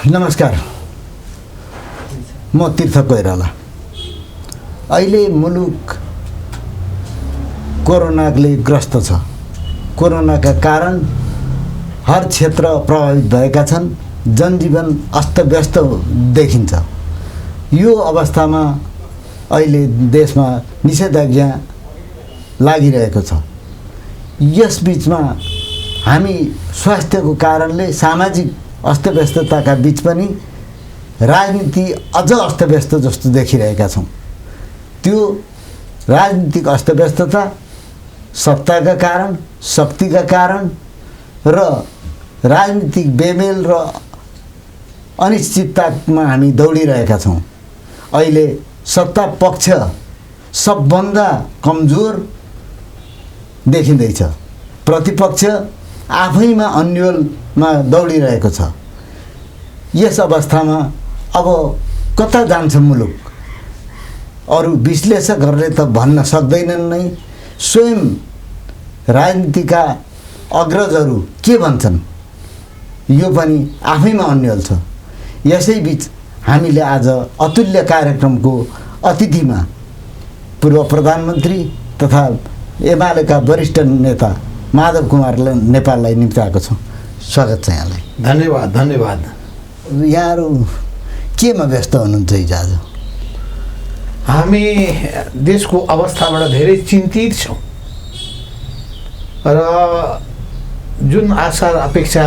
नमस्कार, म तीर्थ कोइराला। अहिले मुलुक कोरोनाले ग्रस्त छ। कोरोनाका कारण हर क्षेत्र प्रभावित भएका छन्। जनजीवन अस्तव्यस्त देखिन्छ। यो अवस्थामा अहिले देशमा निषेधाज्ञा लागिरहेको छ। यस बीचमा हामी स्वास्थ्यको कारणले सामाजिक अस्तव्यस्तताका बीच पनि राजनीति अझ अस्तव्यस्त जस्तो देखिरहेका छौँ। त्यो राजनीतिक अस्तव्यस्तता सत्ताका कारण, शक्तिका कारण र राजनीतिक बेमेल र अनिश्चिततामा हामी दौडिरहेका छौँ। अहिले सत्ता पक्ष सबभन्दा कमजोर देखिँदैछ। प्रतिपक्ष आफैमा अन्यलमा दौडिरहेको छ। यस अवस्थामा अब कता जान्छ मुलुक? अरू विश्लेषकहरूले त भन्न सक्दैनन् नै। स्वयं राजनीतिका अग्रजहरू के भन्छन् यो पनि आफैमा अन्यल छ। यसैबीच हामीले आज अतुल्य कार्यक्रमको अतिथिमा पूर्व प्रधानमन्त्री तथा एमालेका वरिष्ठ नेता माधव कुमार नेपाललाई निम्ताएको छौँ। स्वागत छ यहाँलाई। धन्यवाद धन्यवाद। यहाँहरू केमा व्यस्त हुनुहुन्छ हिजो आज? हामी देशको अवस्थाबाट धेरै चिन्तित छौँ र जुन आशा अपेक्षा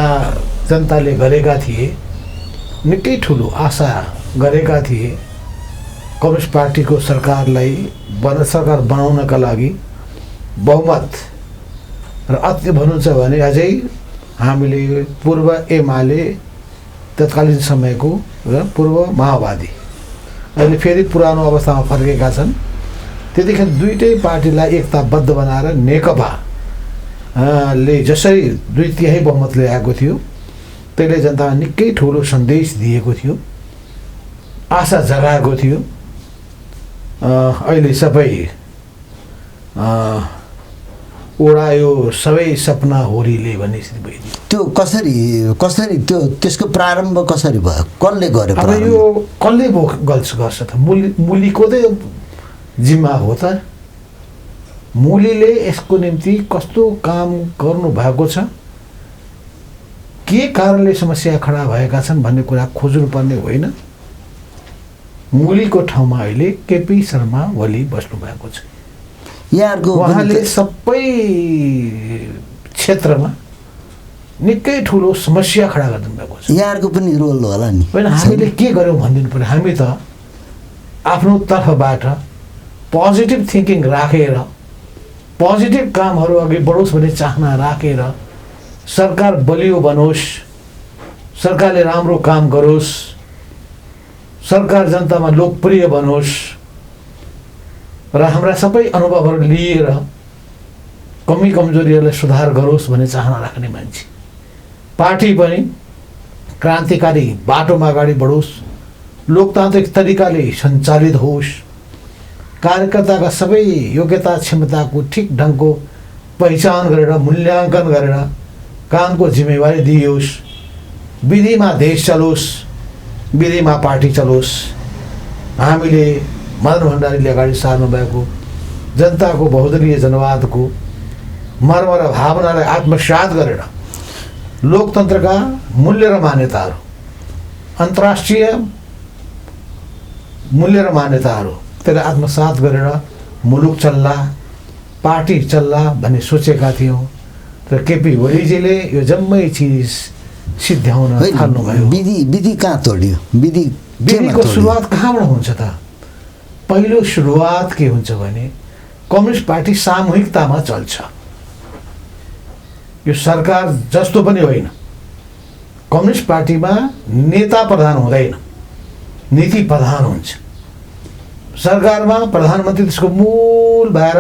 जनताले गरेका थिए, निकै ठुलो आशा गरेका थिए कम्युनिस्ट पार्टीको सरकारलाई सरकार बनाउनका लागि बहुमत र अति भन्नुहुन्छ भने अझै हामीले पूर्व एमाले तत्कालीन समयको र पूर्व माओवादी अहिले फेरि पुरानो अवस्थामा फर्केका छन्। त्यतिखेर दुईटै पार्टीलाई एकताबद्ध बनाएर नेकपा ले जसरी 2/3 बहुमत ल्याएको थियो त्यसले जनतामा निकै ठुलो सन्देश दिएको थियो, आशा जगाएको थियो। अहिले सबै उडायो सबै सपना होरीले भन्ने स्थिति भइदियो। त्यो कसरी त्यसको प्रारम्भ कसरी भयो? कसले गर्यो? अब यो कसले गर्छ त? मुलीको त जिम्मा हो त। मुलीले यसको निम्ति कस्तो काम गर्नु भएको छ, के कारणले समस्या खडा भएका छन् भन्ने कुरा खोज्नुपर्ने होइन। मुलीको ठाउँमा अहिले केपी शर्मा ओली बस्नु भएको छ। उहाँले सबै क्षेत्रमा निकै ठुलो समस्या खडा गरिदिनु भएको छ। यहाँहरूको पनि रोल होला नि? होइन, हामीले के गर्यौँ भनिदिनु पर्यो। हामी त आफ्नो तर्फबाट पोजिटिभ थिङ्किङ राखेर, पोजिटिभ कामहरू अघि बढोस् भन्ने चाहना राखेर, सरकार बलियो बनोस्, सरकारले राम्रो काम गरोस्, सरकार जनतामा लोकप्रिय बनोस् र हाम्रा सबै अनुभवहरू लिएर कमी कमजोरीहरूलाई सुधार गरोस् भन्ने चाहना राख्ने मान्छे। पार्टी पनि क्रान्तिकारी बाटोमा अगाडि बढोस्, लोकतान्त्रिक तरिकाले सञ्चालित होस्, कार्यकर्ताका सबै योग्यता क्षमताको ठिक ढङ्गको पहिचान गरेर मूल्याङ्कन गरेर कामको जिम्मेवारी दिइयोस्, विधिमा देश चलोस्, विधिमा पार्टी चलोस्। हामीले मदन भण्डारीले अगाडि सार्नु भएको जनताको बहुदलीय जनवादको मर्म र भावनालाई आत्मसात गरेर लोकतन्त्रका मूल्य र मान्यताहरू, अन्तर्राष्ट्रिय मूल्य र मान्यताहरू त्यसलाई आत्मसात गरेर मुलुक चल्ला, पार्टी चल्ला भन्ने सोचेका थियौँ। र केपी ओलीजीले यो जम्मै चिज सिद्ध्याउन थाल्नुभयो। विधि कहाँ तोड्यो? विधिको सुरुवात कहाँबाट हुन्छ त? पहिलो सुरुवात के हुन्छ भने कम्युनिस्ट पार्टी सामूहिकतामा चल्छ। यो सरकार जस्तो पनि होइन। कम्युनिस्ट पार्टीमा नेता प्रधान हुँदैन, नीति प्रधान हुन्छ। सरकारमा प्रधानमन्त्री त्यसको मूल भएर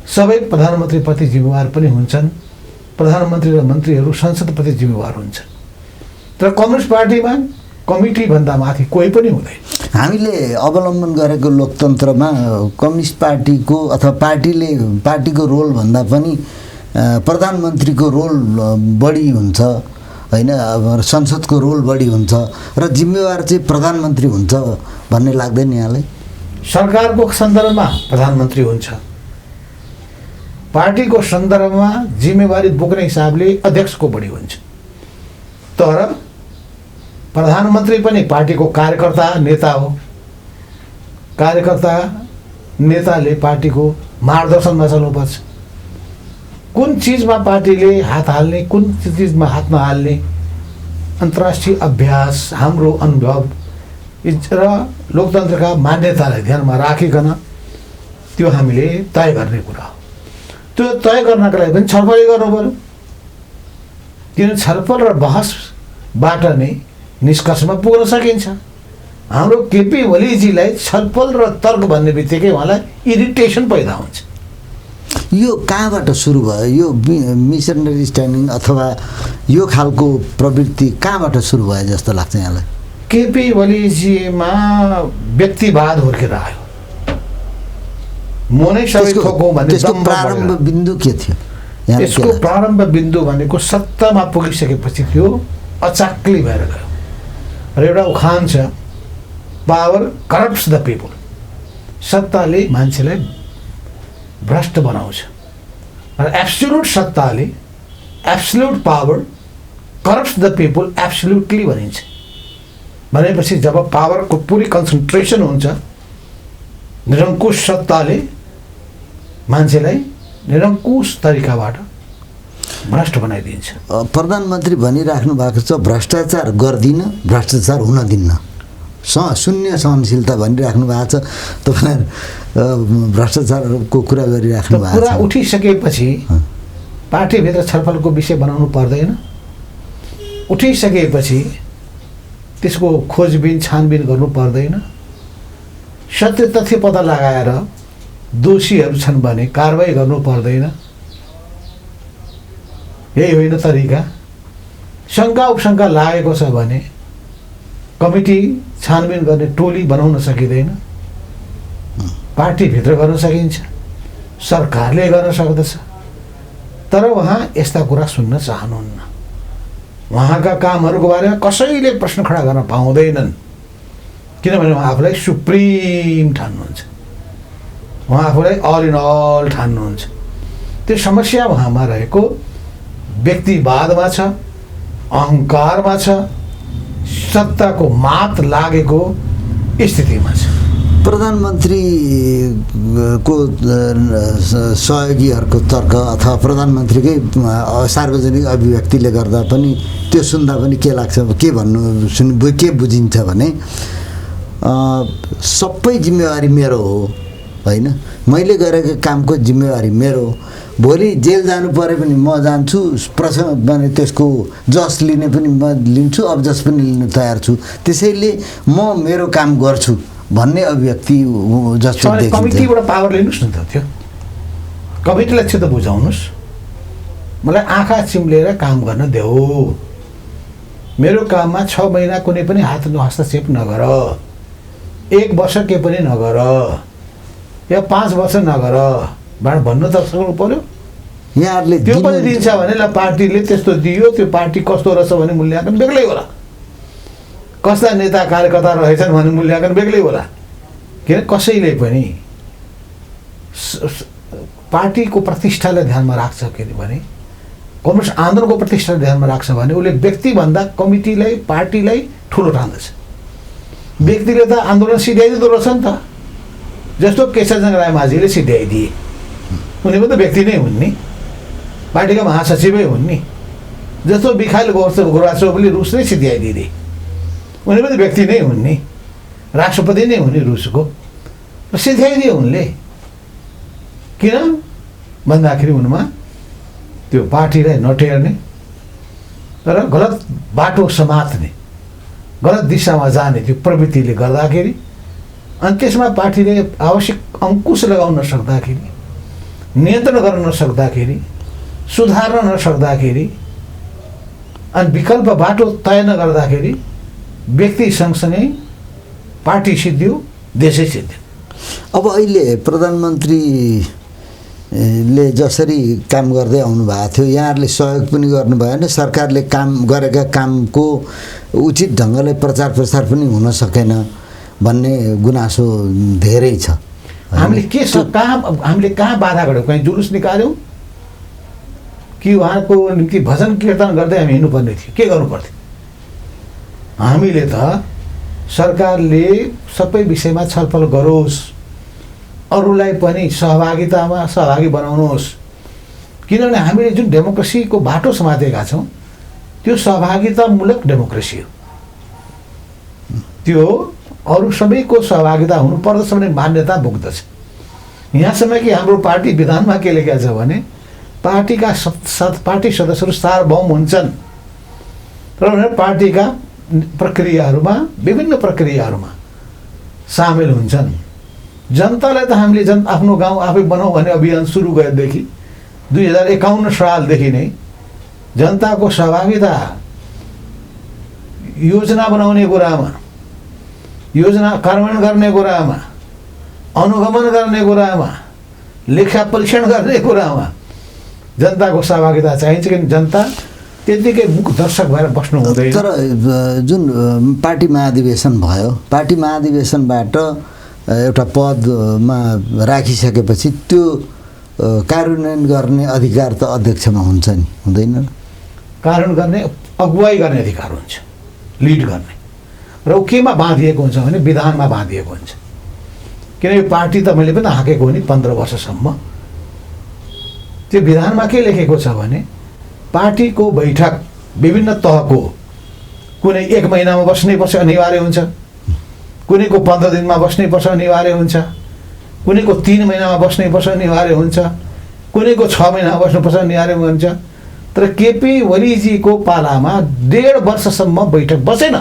सबै प्रधानमन्त्रीप्रति जिम्मेवार पनि हुन्छन्। प्रधानमन्त्री र मन्त्रीहरू संसदप्रति जिम्मेवार हुन्छन्। तर कम्युनिस्ट पार्टीमा कमिटी भन्दा माथि कोही पनि हुँदैन। हामीले अवलम्बन गरेको लोकतन्त्रमा कम्युनिस्ट पार्टीको अथवा पार्टीको रोल भन्दा पनि प्रधानमन्त्रीको रोल बढी हुन्छ होइन अब संसदको रोल बढी हुन्छ र जिम्मेवार चाहिँ प्रधानमन्त्री हुन्छ भन्ने लाग्दैन यहाँलाई? सरकारको सन्दर्भमा प्रधानमन्त्री हुन्छ, पार्टीको सन्दर्भमा जिम्मेवारी बोक्ने हिसाबले अध्यक्षको बढी हुन्छ। तर प्रधानमन्त्री पनि पार्टीको कार्यकर्ता नेता हो। कार्यकर्ता नेताले पार्टीको मार्गदर्शनमा चल्नुपर्छ। कुन चिजमा पार्टीले हात हाल्ने, कुन चिजमा हात नहाल्ने, अन्तर्राष्ट्रिय अभ्यास, हाम्रो अनुभव र लोकतन्त्रका मान्यतालाई ध्यानमा राखिकन त्यो हामीले तय गर्ने कुरा हो। त्यो तय गर्नका लागि पनि छलफल गर्नु पर्यो, किन छलफल र बहसबाट नै निष्कर्षमा पुग्न सकिन्छ। हाम्रो केपी ओलीजीलाई छलफल र तर्क भन्ने बित्तिकै उहाँलाई इरिटेसन पैदा हुन्छ। यो कहाँबाट सुरु भयो? यो मिसअन्डरस्ट्यान्डिङ अथवा यो खालको प्रवृत्ति कहाँबाट सुरु भयो जस्तो लाग्छ यहाँलाई? केपी ओलीजीमा व्यक्तिवाद हुर्केर आयो। म नै सबै थोकौँ भन्ने त्यसको प्रारम्भ बिन्दु के थियो? यसको प्रारम्भ बिन्दु भनेको सत्तामा पुगिसकेपछि त्यो अचाक्ली भएर गयो र एउटा उखान छ, पावर करप्ट्स द पिपल। सत्ताले मान्छेलाई भ्रष्ट बनाउँछ र एब्सोल्युट सत्ताले, absolute power corrupts the people absolutely भनिन्छ। भनेपछि जब पावरको पुरै कन्सन्ट्रेसन हुन्छ, निरङ्कुश सत्ताले मान्छेलाई निरङ्कुश तरिकाबाट भ्रष्ट बनाइदिन्छ। प्रधानमन्त्री भनिराख्नु भएको छ भ्रष्टाचार गर्दिन, भ्रष्टाचार हुन दिन्न, शून्य सहनशीलता भनिराख्नु भएको छ। तपाईँ भ्रष्टाचारको कुरा गरिराख्नु भएको छ। कुरा उठिसकेपछि पार्टीभित्र छलफलको विषय बनाउनु पर्दैन। उठिसकेपछि त्यसको खोजबिन छानबिन गर्नु पर्दैन। सत्य तथ्य पत्ता लगाएर दोषीहरू छन् भने कारबाही गर्नु पर्दैन। यही होइन तरिका। शङ्का उपशङ्का लागेको छ भने कमिटी छानबिन गर्ने टोली बनाउन सकिँदैन। पार्टीभित्र गर्न सकिन्छ, सरकारले गर्न सक्दछ। तर उहाँ यस्ता कुरा सुन्न चाहनुहुन्न। उहाँका कामहरूको बारेमा कसैले प्रश्न खडा गर्न पाउँदैनन्, किनभने उहाँ आफूलाई सुप्रिम ठान्नुहुन्छ, उहाँ आफूलाई अल इन अल ठान्नुहुन्छ। त्यो समस्या उहाँमा रहेको व्यक्तिवादमा छ, अहङ्कारमा छ, सत्ताको मात लागेको स्थितिमा छ। प्रधानमन्त्रीको सहयोगीहरूको तर्क अथवा प्रधानमन्त्रीकै सार्वजनिक अभिव्यक्तिले गर्दा पनि त्यो सुन्दा पनि के लाग्छ, के भन्नु के बुझिन्छ भने सबै जिम्मेवारी मेरो हो, होइन, मैले गरेको कामको जिम्मेवारी मेरो। भोलि जेल जानु परे पनि म जान्छु, प्रश्न माने त्यसको जस लिने पनि म लिन्छु, अब जस पनि लिन तयार छु। त्यसैले म मेरो काम गर्छु भन्ने अभिव्यक्ति जस्तो देखिन्छ। कमिटीबाट पावर लिनुहोस् न त, त्यो कमिटीलाई चाहिँ त बुझाउनुहोस्। मलाई आँखा चिम्लेर काम गर्न देऊ, मेरो काममा 6 महिना कुनै पनि हस्तक्षेप नगर, 1 वर्ष के पनि नगर, या 5 वर्ष नगर भन्नु त सक्नु पर्यो। यहाँहरूले त्यो पनि दिन्छ भने ल पार्टीले त्यस्तो दियो, त्यो पार्टी कस्तो रहेछ भने मूल्याङ्कन बेग्लै होला, कस्ता नेता कार्यकर्ता रहेछन् भने मूल्याङ्कन बेग्लै होला। किन कसैले पनि पार्टीको प्रतिष्ठालाई ध्यानमा राख्छ किनभने कम्युनिस्ट आन्दोलनको प्रतिष्ठालाई ध्यानमा राख्छ भने उसले व्यक्तिभन्दा कमिटीलाई, पार्टीलाई ठुलो ठान्दछ। व्यक्तिले त आन्दोलन सिध्याइदिँदो रहेछ नि त। जस्तो केशवचन्द्र रायमाझीले सिध्याइदिए, उनी पनि त व्यक्ति नै हुन् नि, पार्टीका महासचिवै हुन् नि। जस्तो मिखाइल गोर्बाचोभले रुस नै सिध्याइदिए, उनी पनि व्यक्ति नै हुन् नि, राष्ट्रपति नै हुन् नि रुसको, र सिध्याइदिए उनले। किन भन्दाखेरि उनमा त्यो पार्टीलाई नटेर्ने तर गलत बाटो समात्ने, गलत दिशामा जाने त्यो प्रवृत्तिले गर्दाखेरि, अनि त्यसमा पार्टीले आवश्यक अङ्कुश लगाउन नसक्दाखेरि, नियन्त्रण गर्न नसक्दाखेरि, सुधार्न नसक्दाखेरि, अनि विकल्प बाटो तय नगर्दाखेरि व्यक्ति सँगसँगै पार्टी सिद्धियो, देशै सिद्धियो। अब अहिले प्रधानमन्त्री ले जसरी काम गर्दै आउनु भएको थियो यहाँहरूले सहयोग पनि गर्नु भएन सरकारले काम गरेका कामको उचित ढङ्गले प्रचार प्रसार पनि हुन सकेन भन्ने गुनासो धेरै छ। हामीले कहाँ बाधा गऱ्यौँ? कहीँ जुलुस निकाल्यौँ कि उहाँको निम्ति भजन कीर्तन गर्दै हामी हिँड्नुपर्ने थियो? के गर्नु पर्थ्यो? हामीले त सरकारले सबै विषयमा छलफल गरोस्, अरूलाई पनि सहभागितामा सहभागी बनाउनुहोस्, किनभने हामीले जुन डेमोक्रेसीको बाटो समातेका छौँ त्यो सहभागितामूलक डेमोक्रेसी हो। त्यो अरू सबैको सहभागिता हुनुपर्दछ भन्ने मान्यता बोक्दछ। यहाँसम्म कि हाम्रो पार्टी विधानमा के लेखेको छ भने पार्टीका पार्टी सदस्यहरू सार्वभौम हुन्छन् र पार्टीका प्रक्रियाहरूमा विभिन्न प्रक्रियाहरूमा सामेल हुन्छन्। जनतालाई त हामीले आफ्नो गाउँ आफै बनाऊ भन्ने अभियान सुरु गरेदेखि 2051 सालदेखि नै जनताको सहभागिता योजना बनाउने कुरामा, योजना कार्यान्वयन गर्ने कुरामा, अनुगमन गर्ने कुरामा, लेखा परीक्षण गर्ने कुरामा जनताको सहभागिता चाहिन्छ। किन जनता त्यतिकै मुख दर्शक भएर बस्नु हुँदैन। तर जुन पार्टी महाधिवेशन भयो, पार्टी महाधिवेशनबाट एउटा पदमा राखिसकेपछि त्यो कार्यान्वयन गर्ने अधिकार त अध्यक्षमा हुन्छ नि, हुँदैन? कार्यान्वयन गर्ने, अगुवाई गर्ने अधिकार हुन्छ, लिड गर्ने। र ऊ केमा बाँधिएको हुन्छ भने विधानमा बाँधिएको हुन्छ। किन यो पार्टी त मैले पनि हाकेको हो नि 15 वर्षसम्म। त्यो विधानमा के लेखेको छ भने पार्टीको बैठक विभिन्न तहको कुनै 1 महिनामा बस्नुपर्छ अनिवार्य हुन्छ, कुनैको 15 दिनमा बस्नुपर्छ अनिवार्य हुन्छ, कुनैको 3 महिनामा बस्नुपर्छ अनिवार्य हुन्छ, कुनैको 6 महिनामा बस्नुपर्छ अनिवार्य हुन्छ। तर केपी ओलीजीको पालामा 1.5 वर्षसम्म बैठक बसेन।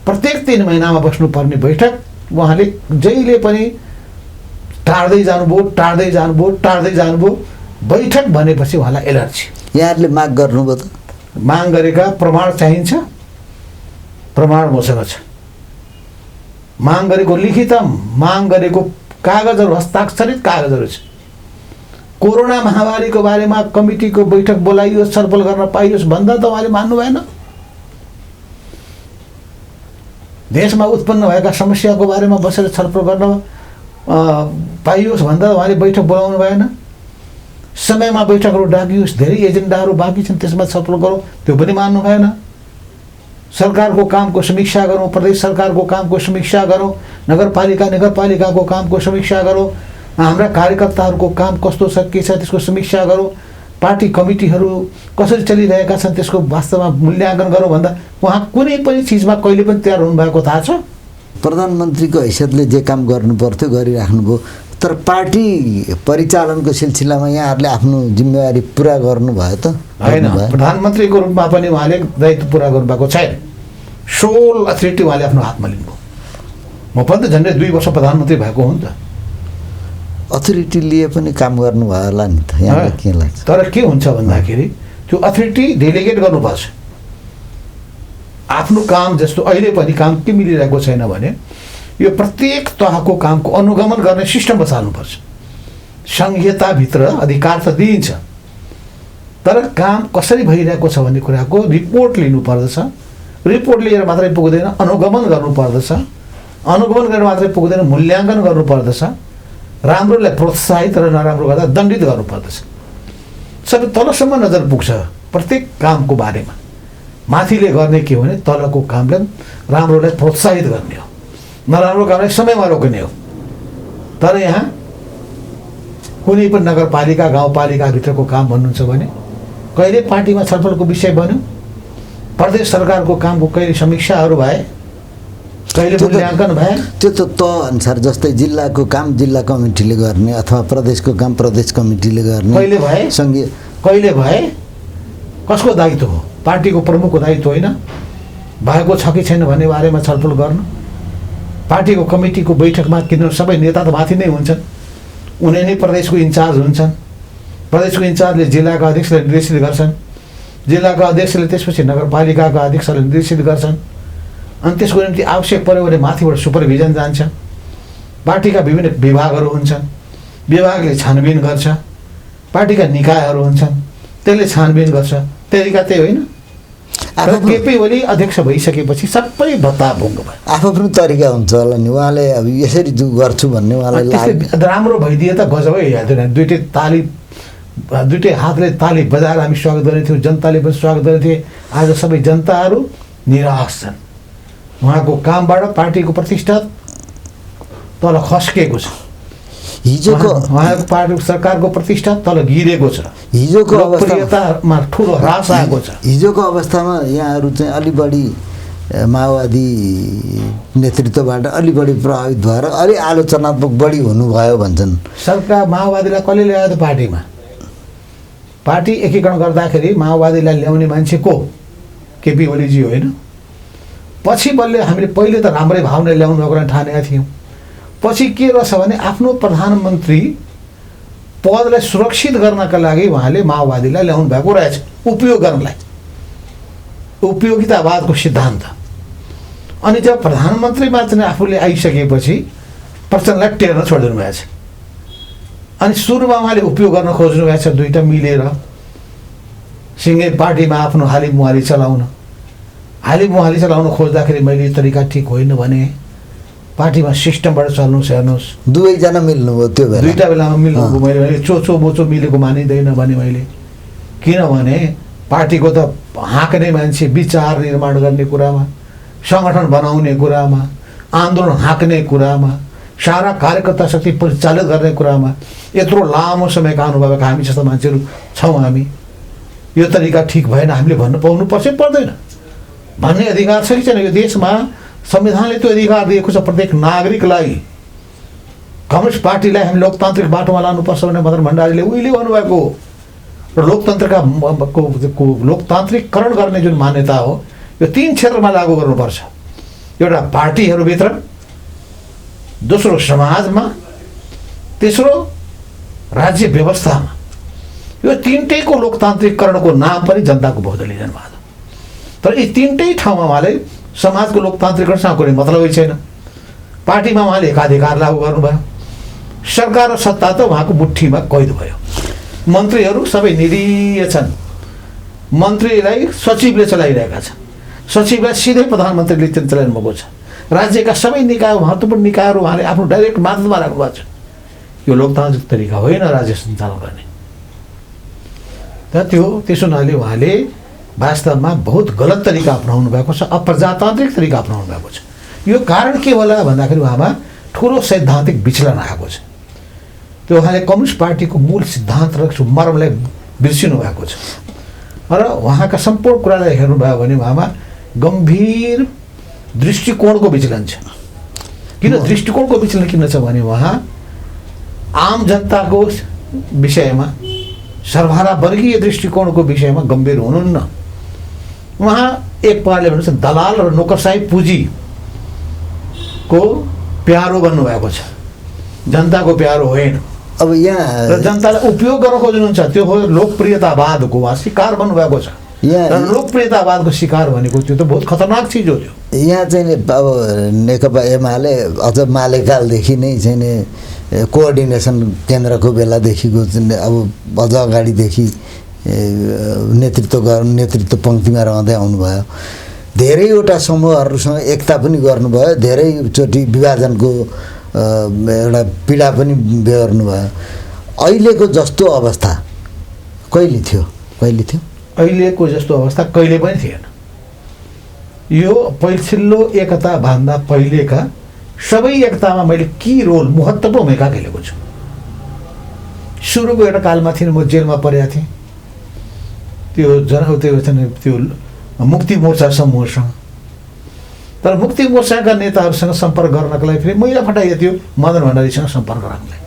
प्रत्येक 3 महिनामा बस्नुपर्ने बैठक उहाँले जहिले पनि टाढ्दै जानुभयो। बैठक भनेपछि उहाँलाई एलर्जी। यहाँहरूले माग गर्नुभयो त? माग गरेका प्रमाण चाहिन्छ, प्रमाण मसँग छ। माग गरेको लिखित, माग गरेको कागजहरू, हस्ताक्षरित कागजहरू छ। कोरोना महामारीको बारेमा कमिटीको बैठक बोलाइयोस्, छलफल गर्न पाइयोस् भन्दा त उहाँले मान्नु भएन। देशमा उत्पन्न भएका समस्याको बारेमा बसेर छलफल गर्न पाइयोस् भन्दा उहाँले बैठक बोलाउनु भएन। समयमा बैठकहरू डाकियोस्, धेरै एजेन्डाहरू बाँकी छन् त्यसमा छलफल गरौँ, त्यो पनि मान्नु भएन। सरकारको कामको समीक्षा गरौँ, प्रदेश सरकारको कामको समीक्षा गरौँ, नगरपालिकाको कामको समीक्षा गरौँ, हाम्रा कार्यकर्ताहरूको काम कस्तो छ के छ त्यसको समीक्षा गरौँ, पार्टी कमिटीहरू कसरी चलिरहेका छन् त्यसको वास्तवमा मूल्याङ्कन गरौँ भन्दा उहाँ कुनै पनि चिजमा कहिले पनि तयार हुनुभएको थाहा छ? प्रधानमन्त्रीको हैसियतले जे काम गर्नु पर्थ्यो गरिराख्नुभयो। तर पार्टी परिचालनको सिलसिलामा यहाँहरूले आफ्नो जिम्मेवारी पुरा गर्नुभयो त? होइन, प्रधानमन्त्रीको रूपमा पनि उहाँले दायित्व पुरा गर्नुभएको छैन। सोल अथोरिटी उहाँले आफ्नो हातमा लिनुभयो। म पनि त झन्डै 2 वर्ष प्रधानमन्त्री भएको हो नि त। अथोरिटी लिए पनि काम गर्नुभयो होला नि त, यहाँलाई के लाग्छ? तर के हुन्छ भन्दाखेरि त्यो अथोरिटी डेलिगेट गर्नुपर्छ। आफ्नो काम जस्तो अहिले पनि काम के मिलिरहेको छैन भने यो प्रत्येक तहको कामको अनुगमन गर्ने सिस्टम बचाल्नुपर्छ। संहिताभित्र अधिकार त दिइन्छ, तर काम कसरी भइरहेको छ भन्ने कुराको रिपोर्ट लिनुपर्दछ। रिपोर्ट लिएर मात्रै पुग्दैन, अनुगमन गर्नुपर्दछ। अनुगमन गरेर मात्रै पुग्दैन, मूल्याङ्कन गर्नुपर्दछ। राम्रोलाई प्रोत्साहित र नराम्रो गर्दा दण्डित गर्नुपर्दछ। सबै तलसम्म नजर पुग्छ प्रत्येक कामको बारेमा। माथिले गर्ने के हो भने तलको कामलाई राम्रोलाई प्रोत्साहित गर्ने हो, नराम्रो कामलाई समयमा रोक्ने हो। तर यहाँ कुनै पनि नगरपालिका गाउँपालिकाभित्रको काम भन्नुहुन्छ भने कहिले पार्टीमा छलफलको विषय बन्यो, प्रदेश सरकारको कामको कहिले समीक्षाहरू भए, कहिले मूल्याङ्कन भए। त्यो त अनुसार जस्तै जिल्लाको काम जिल्ला कमिटीले गर्ने अथवा प्रदेशको काम प्रदेश कमिटीले गर्ने कहिले भए, सङ्घीय कहिले भए। कसको दायित्व हो? पार्टीको प्रमुखको दायित्व होइन भएको छ कि छैन भन्ने बारेमा छलफल गर्नु। पार्टीको कमिटीको बैठकमा किन सबै नेता त माथि नै हुन्छन्, उनी नै प्रदेशको इन्चार्ज हुन्छन्। प्रदेशको इन्चार्जले जिल्लाका अध्यक्षलाई निर्देशित गर्छन्, जिल्लाका अध्यक्षले त्यसपछि नगरपालिकाका अध्यक्षलाई निर्देशित गर्छन्। अनि त्यसको निम्ति आवश्यक पऱ्यो भने माथिबाट सुपरभिजन जान्छ। पार्टीका विभिन्न विभागहरू हुन्छन्, विभागले छानबिन गर्छ, पार्टीका निकायहरू हुन्छन् त्यसले छानबिन गर्छ, तरिका त्यही होइन। केपी ओली अध्यक्ष भइसकेपछि सबै भत्ताभुङ्ग भयो। आफ्नो तरिका हुन्छ होला नि, उहाँले अब यसरी गर्छु भन्ने उहाँलाई त्यस्तै राम्रो भइदिए त गजबै हेर्दैन। दुइटै हातले ताली बजाएर हामी स्वागत गरेको थियौँ, जनताले पनि स्वागत गरेको थिए। आज सबै जनताहरू निराश छन्। उहाँको कामबाट पार्टीको प्रतिष्ठा तल खस्केको छ। हिजोको उहाँको पार्टी सरकारको प्रतिष्ठा तल गिरेको छ। हिजोको लोकप्रियतामा ठुलो ह्रास आएको छ। हिजोको अवस्थामा यहाँहरू चाहिँ अलि बढी माओवादी नेतृत्वबाट अलि बढी प्रभावित भएर अलि आलोचनात्मक बढी हुनुभयो भन्छन्। सरकार माओवादीलाई कसले ल्यायो त पार्टीमा? पार्टी एकीकरण गर्दाखेरि माओवादीलाई ल्याउने मान्छे को? केपी ओलीजी होइन। पछि बल्ल हामीले पहिले त राम्रै भावना ल्याउनु भएको ठानेका थियौँ। पछि के रहेछ भने आफ्नो प्रधानमन्त्री पदलाई सुरक्षित गर्नका लागि उहाँले माओवादीलाई ल्याउनु भएको रहेछ, उपयोग गर्नलाई, उपयोगितावादको सिद्धान्त। अनि जब प्रधानमन्त्रीमा चाहिँ आफूले आइसकेपछि प्रचण्डलाई टेर्न छोडिदिनु भएको छ। अनि सुरुमा उहाँले उपयोग गर्न खोज्नु भएको छ, दुईवटा मिलेर सिँगै पार्टीमा आफ्नो हालिमुहाली चलाउन खोज्दाखेरि मैले यो तरिका ठिक होइन भने पार्टीमा सिस्टमबाट चल्नुहोस्, हेर्नुहोस्। दुवैजना मिल्नुभयो त्यो बेला, दुईवटा बेलामा मिल्नुभयो। मैले चोचो मोचो मिलेको मानिँदैन भने मैले, किनभने पार्टीको त हाँक्ने मान्छे, विचार निर्माण गर्ने कुरामा, सङ्गठन बनाउने कुरामा, आन्दोलन हाँक्ने कुरामा, सारा कार्यकर्ता शक्ति परिचालित गर्ने कुरामा यत्रो लामो समयका अनुभव भएका हामी जस्ता मान्छेहरू छौँ। हामी यो तरिका ठिक भएन हामीले भन्नु पाउनु पर्छ पर्दैन भन्ने अधिकार छ कि छैन? यो देशमा संविधानले त्यो अधिकार दिएको छ प्रत्येक नागरिकलाई। कम्युनिस्ट पार्टीलाई हामी लोकतान्त्रिक बाटोमा लानुपर्छ भने मदन भण्डारीले उहिले भन्नुभएको र लोकतान्त्रिकरण गर्ने जुन मान्यता हो यो 3 क्षेत्रमा लागू गर्नुपर्छ। एउटा पार्टीहरूभित्र, दोस्रो समाजमा, तेस्रो राज्य व्यवस्थामा। यो 3टैको लोकतान्त्रिकरणको नाम पनि जनताको बहुदलीय जनवाद। तर यी 3टै ठाउँमा उहाँले समाजको लोकतान्त्रिकरणसँग कुनै मतलबै छैन। पार्टीमा उहाँले एकाधिकार लागू गर्नुभयो, सरकार र सत्ता त उहाँको मुठ्ठीमा कैद भयो। मन्त्रीहरू सबै निरीह छन्। मन्त्रीलाई सचिवले चलाइरहेका छन्, सचिवलाई सिधै प्रधानमन्त्रीले चलाइनु भएको छ। राज्यका सबै निकाय, महत्त्वपूर्ण निकायहरू उहाँले आफ्नो डाइरेक्ट माध्यममा राख्नु भएको छ। यो लोकतान्त्रिक तरिका होइन राज्य सञ्चालन गर्ने। त्यसो हुनाले उहाँले वास्तवमा बहुत गलत तरिका अपनाउनु भएको छ, अप्रजातान्त्रिक तरिका अपनाउनु भएको छ। यो कारण के होला भन्दाखेरि उहाँमा ठुलो सैद्धान्तिक विचलन आएको छ। त्यो उहाँले कम्युनिस्ट पार्टीको मूल सिद्धान्त र मर्मलाई बिर्सिनु भएको छ र उहाँका सम्पूर्ण कुरालाई हेर्नुभयो भने उहाँमा गम्भीर दृष्टिकोणको विचलन छ। किन दृष्टिकोणको विचलन किन छ भने उहाँ आम जनताको विषयमा, सर्वहारा वर्गीय दृष्टिकोणको विषयमा गम्भीर हुनुहुन्न। उहाँ एक प्रकारले भन्नुहुन्छ दलाल र नोकरसाही पुँजीको प्यारो बन्नुभएको छ, जनताको प्यारो होइन। अब यहाँ र जनतालाई उपयोग गर्न खोज्नुहुन्छ, त्यो हो लोकप्रियतावादको उहाँ शिकार बन्नुभएको छ। र लोकप्रियतावादको शिकार भनेको त्यो त बहुत खतरनाक चिज हो। त्यो यहाँ चाहिँ अब नेकपा एमाले अझ मालेकालदेखि नै चाहिँ कोअर्डिनेसन केन्द्रको बेलादेखिको अब अझ अगाडिदेखि नेतृत्व पङ्क्तिमा रहँदै आउनुभयो। धेरैवटा समूहहरूसँग एकता पनि गर्नुभयो, धेरैचोटि विभाजनको एउटा पीडा पनि बेहोर्नुभयो। अहिलेको जस्तो अवस्था कहिले थियो? अहिलेको जस्तो अवस्था कहिले पनि थिएन। यो पछिल्लो एकताभन्दा पहिलेका सबै एकतामा मैले के रोल, महत्त्वपूर्ण भूमिका खेलेको छु। सुरुको एउटा कालमा थिएन, म जेलमा परेको थिएँ त्यो मुक्ति मोर्चा समूहसँग। तर मुक्ति मोर्चाका नेताहरूसँग सम्पर्क गर्नको लागि फेरि मैला फटाइएको थियो मदन भण्डारीसँग सम्पर्क राख्नलाई।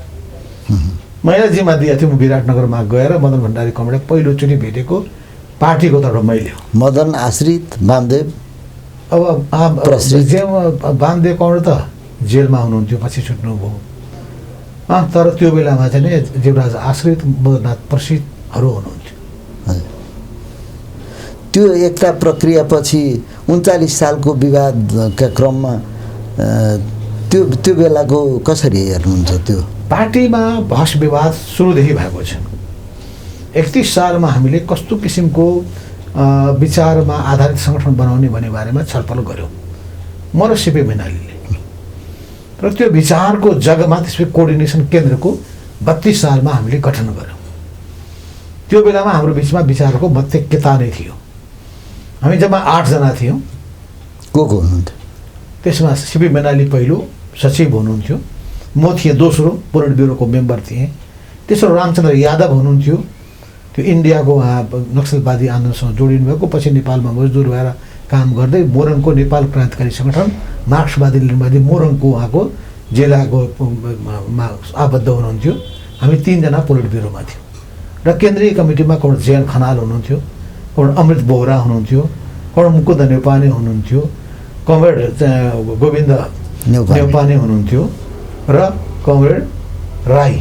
मैला जिम्मा दिएको थियो। म विराटनगरमा गएर मदन भण्डारी कमरेड पहिलोचोटि भेटेको पार्टीको तर्फ मैले हो। मदन आश्रित वामदेव, अब वामदेव कमरेड त जेलमा हुनुहुन्थ्यो, पछि छुट्नुभयो। तर त्यो बेलामा चाहिँ जीवराज आश्रित, मदननाथ प्रसिद्धहरू हुनुहुन्थ्यो। त्यो एकता प्रक्रियापछि 39 सालको विवादका क्रममा त्यो बेलाको कसरी हेर्नुहुन्छ? त्यो पार्टीमा बहस विवाद सुरुदेखि भएको छ। 31 सालमा हामीले कस्तो किसिमको विचारमा आधारित सङ्गठन बनाउने भन्ने बारेमा छलफल गऱ्यौँ म र सिपी मैनालीले, र त्यो विचारको जगमा त्यसपछि कोअर्डिनेसन केन्द्रको 32 सालमा हामीले गठन गऱ्यौँ। त्यो बेलामा हाम्रो बिचमा विचारको मतैक्यता नै थियो। हामी जम्मा 8 जना थियौँ। को हुनुहुन्थ्यो त्यसमा? सिपी मैनाली पहिलो सचिव हुनुहुन्थ्यो, म थिएँ दोस्रो पोलिट ब्युरोको मेम्बर थिएँ, तेस्रो रामचन्द्र यादव हुनुहुन्थ्यो, त्यो इन्डियाको उहाँ नक्सलवादी आन्दोलनसँग जोडिनु भएको, पछि नेपालमा मजदुर भएर काम गर्दै मोरङको नेपाल क्रान्तिकारी सङ्गठन मार्क्सवादी लिम्बादी मोरङको उहाँको जिल्लाको आबद्ध हुनुहुन्थ्यो। हामी 3 जना पोलिट ब्युरोमा थियौँ र केन्द्रीय कमिटीमा कमरेड जयन खनाल हुनुहुन्थ्यो, कमरेड अमृत बोहरा हुनुहुन्थ्यो, कमरेड मुकुन्द नेपाने हुनुहुन्थ्यो, कमरेड गोविन्द नेपाने हुनुहुन्थ्यो र कमरेड राई।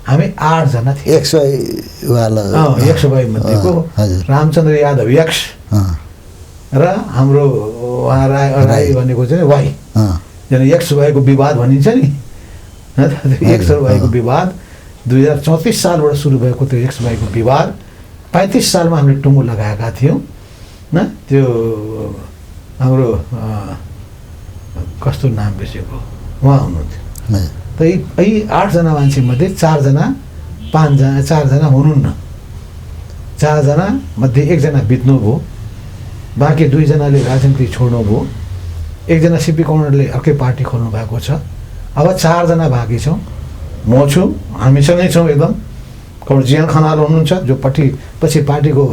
हामी 8 जना थियौँ। 100 वाला 100 मध्येको रामचन्द्र यादव एक्स र हाम्रो उहाँ राई भनेको चाहिँ वाई, एक्स वाईको विवाद भनिन्छ नि, एक्स र वाईको विवाद 2034 सालबाट सुरु भएको त्यो एक्स वाईको विवाद 35 सालमा हामीले टुङ्गो लगाएका थियौँ न। त्यो हाम्रो कस्तो नाम बिर्सेको उहाँ हुनुहुन्थ्यो। त यी 8 जना मान्छेमध्ये 4 जना 4 जना हुनुहुन्न, 4 जना मध्ये 1 जना बित्नुभयो, बाँकी 2 जनाले राजनीति छोड्नुभयो, 1 जना सिपी कमरेडले अर्कै पार्टी खोल्नु भएको छ। अब 4 जना बाँकी छौँ। म छु, हामीसँगै छौँ एकदम। कमरेड जियान खनाल हुनुहुन्छ जो पछि पार्टीको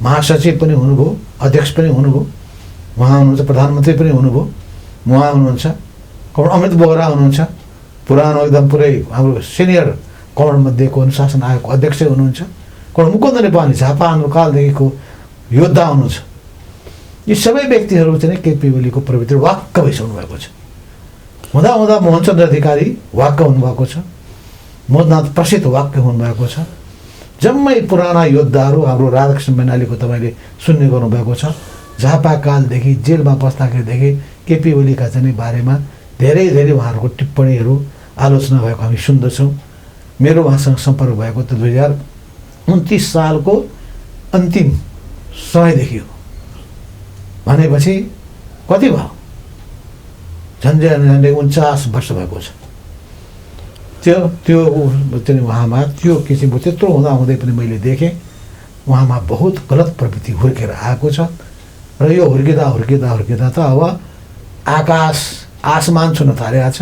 महासचिव पनि हुनुभयो, अध्यक्ष पनि हुनुभयो, उहाँ हुनुहुन्छ, प्रधानमन्त्री पनि हुनुभयो, उहाँ हुनुहुन्छ। कमरेड अमृत बोहरा हुनुहुन्छ, पुरानो एकदम पुरै हाम्रो सिनियर कमरेड मध्येको अनुशासन आयोगको अध्यक्ष हुनुहुन्छ। कमरेड मुकुन्द नेपाली झापा आन्दोलनकालदेखिको योद्धा हुनुहुन्छ। यी सबै व्यक्तिहरू चाहिँ केपी ओलीको प्रवृत्ति वाक्क भइसक्नु भएको छ। हुँदा हुँदा मोहनचन्द्र अधिकारी वाक्क हुनुभएको छ, मोदनाथ प्रसिद्ध वाक्क हुनुभएको छ। जम्मै पुराना योद्धाहरू हाम्रो राधाकृष्ण मैनालीको तपाईँले सुन्ने गर्नुभएको छ। झापा कालदेखि जेलमा बस्दाखेरिदेखि केपी ओलीका चाहिँ बारेमा धेरै धेरै उहाँहरूको टिप्पणीहरू आलोचना भएको हामी सुन्दछौँ। मेरो उहाँसँग सम्पर्क भएको त 2029 सालको अन्तिम समयदेखि हो भनेपछि कति भयो? झन्डै 49 वर्ष भएको छ। त्यो चाहिँ उहाँमा त्यो किसिमको त्यत्रो हुँदाहुँदै पनि मैले देखेँ उहाँमा बहुत गलत प्रवृत्ति हुर्केर आएको छ र यो हुर्किँदा हुर्किँदा हुर्किँदा त अब आसमान छुन थालेको छ।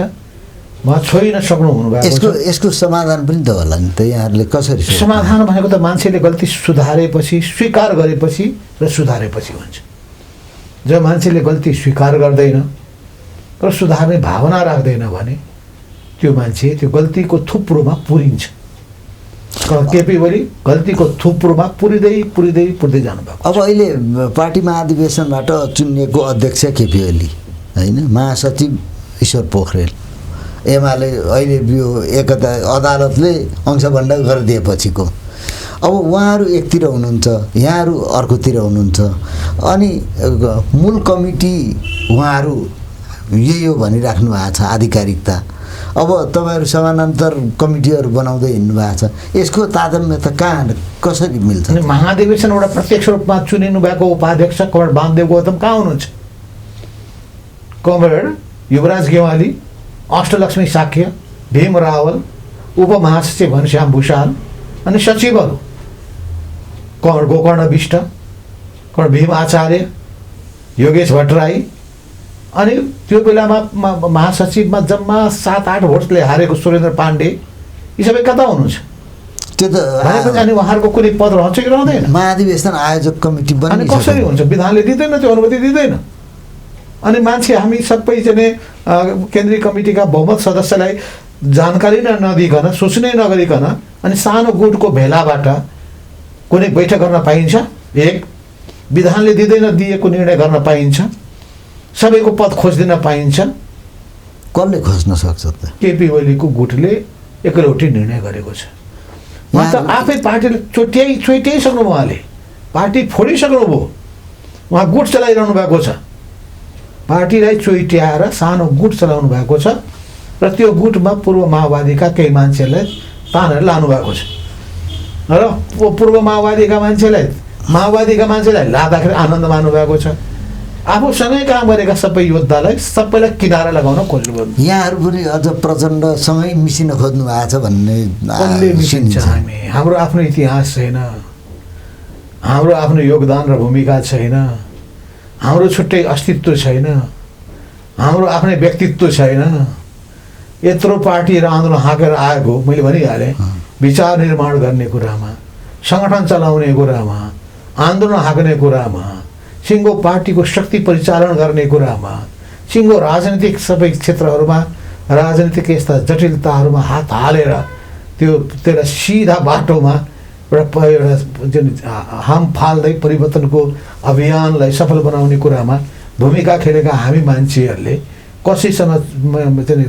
उहाँ छोइन सक्नु हुनुभएको छ। यसको समाधान पनि त होला नि त, यहाँहरूले कसरी? समाधान भनेको त मान्छेले गल्ती सुधारेपछि, स्वीकार गरेपछि र सुधारेपछि हुन्छ। जब मान्छेले गल्ती स्वीकार गर्दैन र सुधार्ने भावना राख्दैन भने त्यो मान्छे त्यो गल्तीको थुप्रोमा पुरिन्छ। केपी ओली गल्तीको थुप्रोमा पुरिँदै जानुभएको। अब अहिले पार्टी महाधिवेशनबाट चुनिएको अध्यक्ष केपी ओली होइन, महासचिव ईश्वर पोखरेल, एमाले अहिले यो एकता अदालतले अंशबन्ड गरिदिएपछिको। अब उहाँहरू एकतिर हुनुहुन्छ, यहाँहरू अर्कोतिर हुनुहुन्छ, अनि मूल कमिटी उहाँहरू यही हो भनिराख्नु भएको छ आधिकारिकता। अब तपाईँहरू समानान्तर कमिटीहरू बनाउँदै हिँड्नु भएको छ। यसको तारतम्य त कहाँ कसरी मिल्छ? अनि महाधिवेशनबाट प्रत्यक्ष रूपमा चुनिनु भएको उपाध्यक्ष कमरेड वामदेव गौतम कहाँ हुनुहुन्छ? कमरेड युवराज गेवाली, अष्टलक्ष्मी साक्य, भीम रावल, उपमहासचिव घनश्याम भूषाल अनि सचिवहरू कमरेड गोकर्ण विष्ट, कमरेड भीम आचार्य, योगेश भट्टराई, अनि त्यो बेलामा महासचिवमा जम्मा 7-8 भोटले हारेको सुरेन्द्र पाण्डे, यी सबै कता हुनुहुन्छ? त्यो त अनि उहाँहरूको कुनै पद रहन्छ कि रहँदैन? महाधिवेशन आयोजक कमिटी अनि कसरी हुन्छ? विधानले दिँदैन, त्यो अनुमति दिँदैन। अनि मान्छे हामी सबै चाहिँ केन्द्रीय कमिटीका बहुमत सदस्यलाई जानकारी नदिकन, सोच्नै नगरिकन अनि सानो गुटको भेलाबाट कुनै बैठक गर्न पाइन्छ? एक, विधानले दिँदैन दिएको निर्णय गर्न पाइन्छ? सबैको पद खोज्दिन पाइन्छ? कसले खोज्न सक्छ त? केपी ओलीको गुटले एकलौटी निर्णय गरेको छ। उहाँ त आफै पार्टीले चोट्याइसक्नु, उहाँले पार्टी फोडिसक्नुभयो, उहाँ गुट चलाइरहनु भएको छ। पार्टीलाई चोइट्याएर सानो गुट चलाउनु भएको छ र त्यो गुटमा पूर्व माओवादीका केही मान्छेलाई तानेर लानुभएको छ र पूर्व माओवादीका मान्छेलाई लाँदाखेरि आनन्द मान्नुभएको छ। आफूसँगै काम गरेका सबै योद्धालाई सबैलाई किनारा लगाउन खोज्नुभयो। यहाँहरू पनि अझ प्रचण्डसँगै मिसिन खोज्नु भएको छ भन्ने कसले मिसिन्छ? हाम्रो आफ्नो इतिहास छैन, हाम्रो आफ्नो योगदान र भूमिका छैन, हाम्रो छुट्टै अस्तित्व छैन, हाम्रो आफ्नै व्यक्तित्व छैन। यत्रो पार्टी र आन्दोलन हाँकेर आएको मैले भनिहालेँ। विचार निर्माण गर्ने कुरामा, सङ्गठन चलाउने कुरामा, आन्दोलन हाँक्ने कुरामा, सिङ्गो पार्टीको शक्ति परिचालन गर्ने कुरामा, सिङ्गो राजनीतिक सबै क्षेत्रहरूमा राजनीतिक यस्ता जटिलताहरूमा हात हालेर त्यसलाई सिधा बाटोमा एउटा जुन हाम फाल्दै परिवर्तनको अभियानलाई सफल बनाउने कुरामा भूमिका खेलेका हामी मान्छेहरूले कसैसँग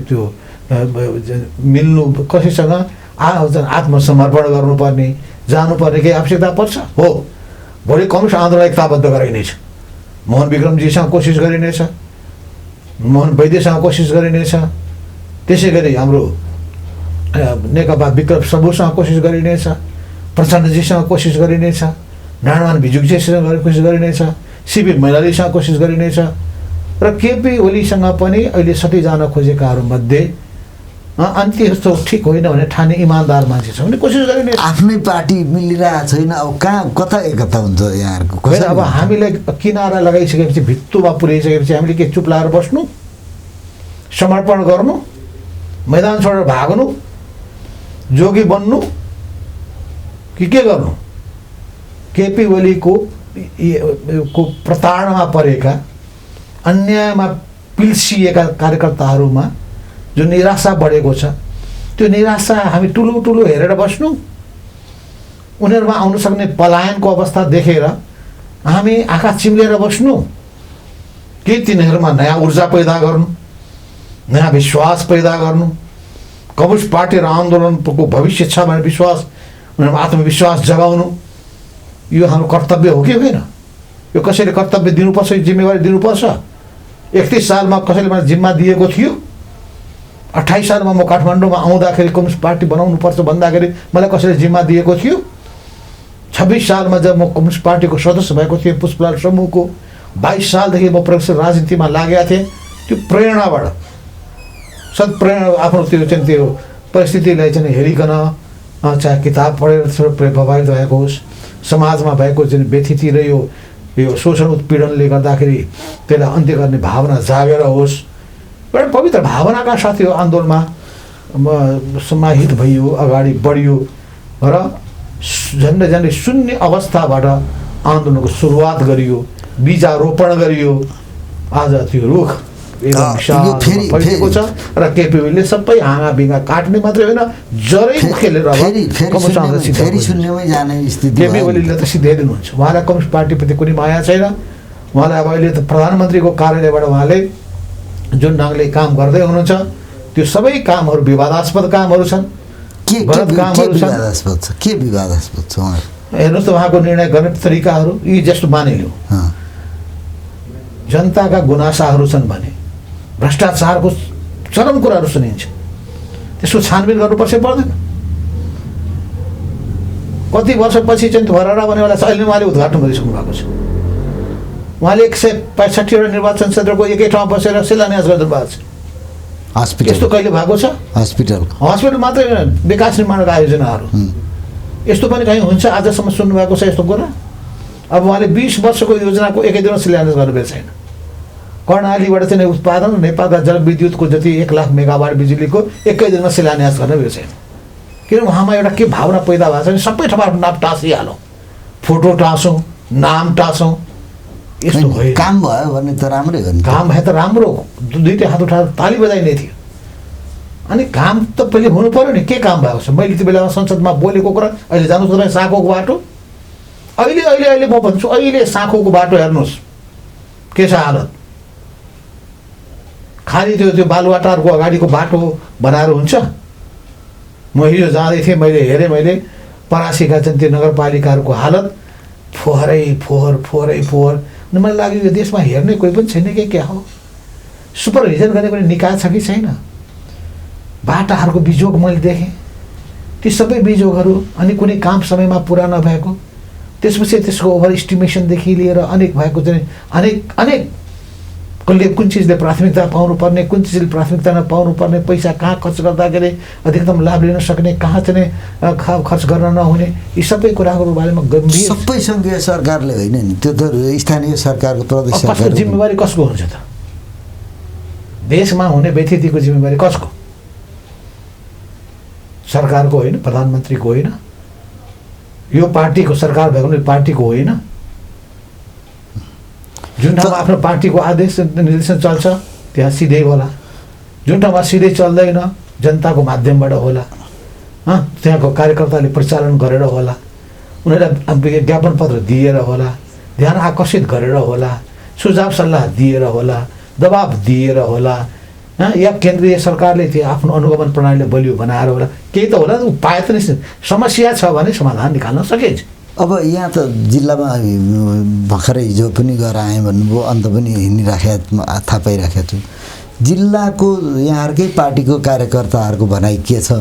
त्यो मिल्नु, कसैसँग आत्मसमर्पण गर्नुपर्ने, जानुपर्ने केही आवश्यकता पर्छ हो। भोलि कम्युनिस्ट आन्दोलन एकताबद्ध गराइनेछ, मोहन विक्रमजीसँग कोसिस गरिनेछ, मोहन वैद्यसँग कोसिस गरिनेछ, त्यसै गरी हाम्रो नेकपा विकल्प समूहसँग कोसिस गरिनेछ, प्रचण्डजीसँग कोसिस गरिनेछ, डाँडमान भिजुकजीसँग कोसिस गरिनेछ, सिबी मैनालीसँग कोसिस गरिनेछ र केपी ओलीसँग पनि अहिले सबै जान खोजेकाहरूमध्ये अनि त्यस्तो ठिक होइन भने ठाने इमान्दार मान्छे छ भने कोसिस गरिने। आफ्नै पार्टी मिलिरहेको छैन, अब कहाँ कता एकता हुन्छ यहाँहरूको? अब हामीलाई किनारा लगाइसकेपछि, भित्तोमा पुर्याइसकेपछि हामीले के चुप लाएर बस्नु, समर्पण गर्नु, मैदान छोडेर भाग्नु, जोगी बन्नु कि के गर्नु? केपी ओलीको प्रताडनामा परेका, अन्यायमा पिल्सिएका कार्यकर्ताहरूमा जो निराशा बढेको छ, त्यो निराशा हामी ठुलो ठुलो हेरेर बस्नु, उनीहरूमा आउन सक्ने पलायनको अवस्था देखेर हामी आँखा चिम्लेर बस्नु कि तिनीहरूमा नयाँ ऊर्जा पैदा गर्नु, नयाँ विश्वास पैदा गर्नु, कम्युनिस्ट पार्टी र आन्दोलनको भविष्य छ भन्ने विश्वास, उनीहरूमा आत्मविश्वास जगाउनु, यो हाम्रो कर्तव्य हो कि होइन? यो कसैले कर्तव्य दिनुपर्छ, जिम्मेवारी दिनुपर्छ। 31 सालमा कसैले मलाई जिम्मा दिएको थियो, 28 सालमा म काठमाडौँमा आउँदाखेरि कम्युनिस्ट पार्टी बनाउनुपर्छ भन्दाखेरि मलाई कसैले जिम्मा दिएको थियो। 26 सालमा जब म कम्युनिस्ट पार्टीको सदस्य भएको थिएँ पुष्पलाल समूहको, 22 सालदेखि म प्रत्यक्ष राजनीतिमा लागेका थिएँ। त्यो प्रेरणाबाट, सत्प्रेरणा आफ्नो त्यो परिस्थितिलाई चाहिँ हेरिकन, चाहे किताब पढेर प्रभावित भएको होस्, समाजमा भएको जुन व्यथिति र यो शोषण उत्पीडनले गर्दाखेरि त्यसलाई अन्त्य गर्ने भावना जागेर होस्, एउटा पवित्र भावनाका साथ यो आन्दोलनमा समाहित भइयो, अगाडि बढियो र झन्डै झन्डै शून्य अवस्थाबाट आन्दोलनको सुरुवात गरियो, बीजारोपण गरियो। आज त्यो रुख फैलिएको छ र केपी ओलीले सबै हाँगा बिङ्गा काट्ने मात्रै होइन, जरै खेलेर केपी ओलीले त सिधाइदिनुहुन्छ। उहाँलाई कम्युनिस्ट पार्टीप्रति कुनै माया छैन। उहाँलाई अब अहिले त प्रधानमन्त्रीको कार्यालयबाट उहाँले जुन ढङ्गले काम गर्दै हुनुहुन्छ त्यो सबै कामहरू विवादास्पद कामहरू छन्, गलत कामहरू छन्। के विवादास्पद छ? हेर्नुहोस् त उहाँको निर्णय गर्ने तरिकाहरू यी जस्तो मानिलिउँ, जनताका गुनासाहरू छन् भने भ्रष्टाचारको चरम कुराहरू सुनिन्छ, त्यसको छानबिन गर्नुपर्छ पर्दैन? कति वर्षपछि चाहिँ भररा बनेवाला छ, अहिले उहाँले उद्घाटन गरिसक्नु भएको छ। उहाँले 165वटा निर्वाचन क्षेत्रको एकै ठाउँमा बसेर शिलान्यास गरिदिनु भएको छ। हस्पिटल यस्तो कहिले भएको छ? हस्पिटल मात्रै होइन, विकास निर्माणका आयोजनाहरू यस्तो पनि कहीँ हुन्छ? आजसम्म सुन्नुभएको छ यस्तो कुरा? अब उहाँले 20 वर्षको योजनाको एकै दिनमा शिलान्यास गर्नुभएको छैन। कर्णालीबाट चाहिँ उत्पादन नेपालका जलविद्युतको जति 1 लाख मेगावाट बिजुलीको एकै दिनमा शिलान्यास गर्न भएको छैन। किन? उहाँमा एउटा के भावना पैदा भएको छ भने सबै ठाउँमा नाम टाँसिहालौँ, फोटो टाँसौँ, नाम टाँसौँ, यस्तो भयो। काम भयो भने त राम्रै हो नि। काम भए त राम्रो, दुईटै हात उठाएर ताली बजाइने थियो। अनि काम त पहिले हुनु पऱ्यो नि। के काम भएको छ? मैले त्यो बेलामा संसदमा बोलेको कुरा अहिले जानुहोस् तपाईँ साँखोको बाटो, अहिले म भन्छु, अहिले साँखोको बाटो हेर्नुहोस् के छ हालत। खालि त्यो बालुवाटारको अगाडिको बाटो बनाएर हुन्छ? म हिजो जाँदै थिएँ, मैले हेरेँ, मैले परासीका चाहिँ त्यो नगरपालिकाहरूको हालत फोहोर। अनि मलाई लाग्यो यो देशमा हेर्ने कोही पनि छैन कि क्या हो? सुपरभिजन गर्ने कुनै निकाय छ कि छैन? बाटाहरूको बिजोग मैले देखेँ। ती सबै बिजोगहरू अनि कुनै काम समयमा पुरा नभएको, त्यसपछि त्यसको ओभर एस्टिमेसनदेखि लिएर अनेक भएको चाहिँ अनेक कसले कुन चिजले प्राथमिकता पाउनुपर्ने, कुन चिजले प्राथमिकता नपाउनुपर्ने, पैसा कहाँ खर्च गर्दाखेरि अधिकतम लाभ लिन सक्ने, कहाँ चाहिँ खर्च गर्न नहुने, यी सबै कुराहरूको बारेमा गम्भीर। सबै सङ्घीय सरकारले होइन नि, त्यो त स्थानीय सरकारको प्रदेश कसको सरकार जिम्मेवारी कसको हुन्छ त? देशमा हुने व्यतिथिको जिम्मेवारी कसको? सरकारको होइन, प्रधानमन्त्रीको होइन, यो पार्टीको सरकार भएको पार्टीको होइन। जुन ठाउँमा आफ्नो पार्टीको आदेश निर्देशन चल्छ त्यहाँ सिधै होला, जुन ठाउँमा सिधै चल्दैन जनताको माध्यमबाट होला, त्यहाँको कार्यकर्ताले प्रचारण गरेर होला, उनीहरूलाई विज्ञापन पत्र दिएर होला, ध्यान आकर्षित गरेर होला, सुझाव सल्लाह दिएर होला, दबाब दिएर होला, या केन्द्रीय सरकारले त्यो आफ्नो अनुगमन प्रणालीलाई बलियो बनाएर होला, केही त होला। उपाय त नि समस्या छ भने समाधान निकाल्न सकिन्छ। अब यहाँ त जिल्लामा भर्खरै हिजो पनि गएर आएँ भन्नुभयो, अन्त पनि हिँडिराखेको थाहा पाइराखेको छु। जिल्लाको यहाँहरूकै पार्टीको कार्यकर्ताहरूको भनाइ के छ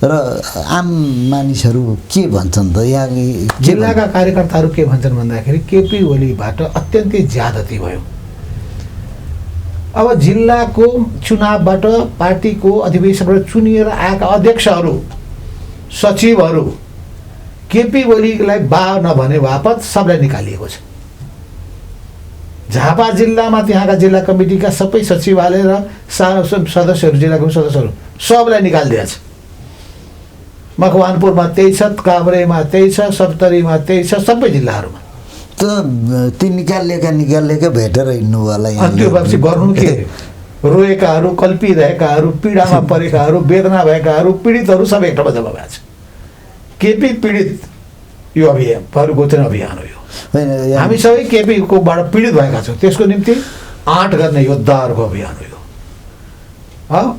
र आम मानिसहरू के भन्छन् त? यहाँ जिल्लाका कार्यकर्ताहरू के भन्छन् भन्दाखेरि केपी ओलीबाट अत्यन्तै ज्यादती भयो। अब जिल्लाको चुनावबाट पार्टीको अधिवेशनबाट चुनिएर आएका अध्यक्षहरू, सचिवहरू केपी ओलीलाई बा नभने बापत सबलाई निकालिएको छ। झापा जिल्लामा त्यहाँका जिल्ला कमिटीका सबै सचिवालय र सदस्यहरू, जिल्लाको सदस्यहरू सबलाई निकालिदिएको छ। मकवानपुरमा त्यही छ, काभ्रेमा त्यही छ, सप्तरीमा त्यही छ, सबै जिल्लाहरूमा त ती निकालिएका भेटेर हिँड्नु होला। अनि त्यो भएपछि गर्नु के? रोएकाहरू, कल्पिरहेकाहरू, पीडामा परेकाहरू, वेदना भएकाहरू, पीडितहरू सबै एक ठाउँमा जम्मा भएको छ। केपी पीडित यो अभियान परिवर्तन अभियान हो यो। हामी सबै केपीकोबाट पीडित भएका छौँ, त्यसको निम्ति आँट गर्ने योद्धाहरूको अभियान हो यो।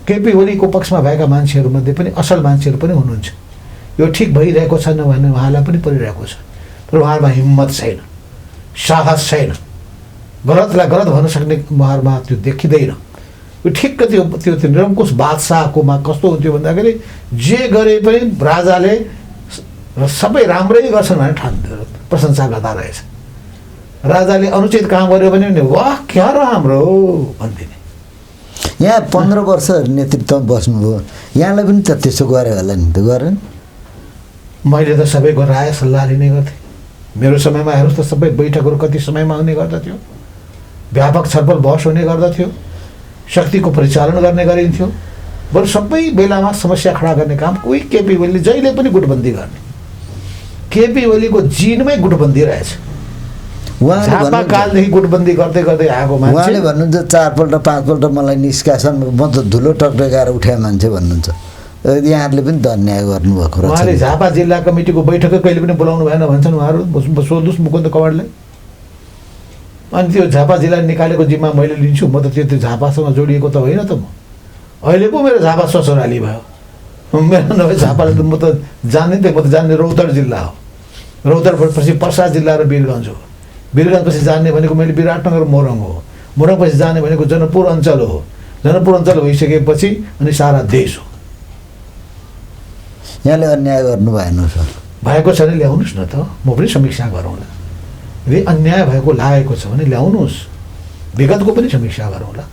केपी ओलीको पक्षमा भएका मान्छेहरूमध्ये पनि असल मान्छेहरू पनि हुनुहुन्छ। यो ठिक भइरहेको छैन भन्ने उहाँलाई पनि परिरहेको छ, तर उहाँहरूमा हिम्मत छैन, साहस छैन, गलतलाई गलत भन्न सक्ने उहाँहरूमा त्यो देखिँदैन। यो ठिक्क त्यो निरङ्कुश बादशाहकोमा कस्तो हुन्थ्यो भन्दाखेरि जे गरे पनि राजाले सबै राम्रै गर्छन् भनेर ठान्थ्यो, प्रशंसा गर्दा रहेछ। राजाले अनुचित काम गर्यो भने वाह क्या राम्रो भन्दिने। यहाँ 15 वर्ष नेतृत्वमा बस्नुभयो, यहाँलाई पनि त त्यसो गरे होला नि त? गरेन? मैले त सबै गराए सल्लाह लिने गर्थेँ। मेरो समयमा हेर्नुहोस् त सबै बैठकहरू कति समयमा हुने गर्दथ्यो, व्यापक छलफल बहस हुने गर्दथ्यो, शक्तिको परिचालन गर्ने गरिन्थ्यो। बरु सबै बेलामा समस्या खडा गर्ने काम कोही केपी ओलीले जहिले पनि गुटबन्दी गर्ने। केपी ओलीको जिनमै गुटबन्दी रहेछ। झापा कालदेखि गुटबन्दी गर्दै गर्दै आएको मान्छे। उहाँले भन्नुहुन्छ 4 पल्ट 5 पल्ट मलाई निष्कासन, म त धुलो टक्टकाएर उठाए मान्छे भन्नुहुन्छ। यहाँहरूले पनि त अन्याय गर्नुभएको रहेछ। उहाँले झापा जिल्ला कमिटीको बैठकै कहिले पनि बोलाउनु भएन भन्छन् उहाँहरू। सोध्नुहोस् मुकुन्द कवाडलाई। अनि त्यो झापा जिल्ला निकालेको जिम्मा मैले लिन्छु, म त त्यो झापासँग जोडिएको त होइन त। म अहिले पो मेरो झापा ससुराली भयो। मेरो नभए झापाले त म त जान्ने म त जान्ने रौतहट जिल्ला हो। रौतहटपछि पर्सा जिल्ला र वीरगञ्ज हो। वीरगञ्जपछि जान्ने भनेको मैले विराटनगर मोरङ हो। मोरङपछि जाने भनेको जनकपुर अञ्चल हो। जनकपुर अञ्चल भइसकेपछि अनि सारा देश हो। यहाँले अन्याय गर्नु भएन सर? भएको छ भने ल्याउनुहोस् न त, म पनि समीक्षा गरौँला। यदि अन्याय भएको लागेको छ भने ल्याउनुहोस्, विगतको पनि समीक्षा गरौँला।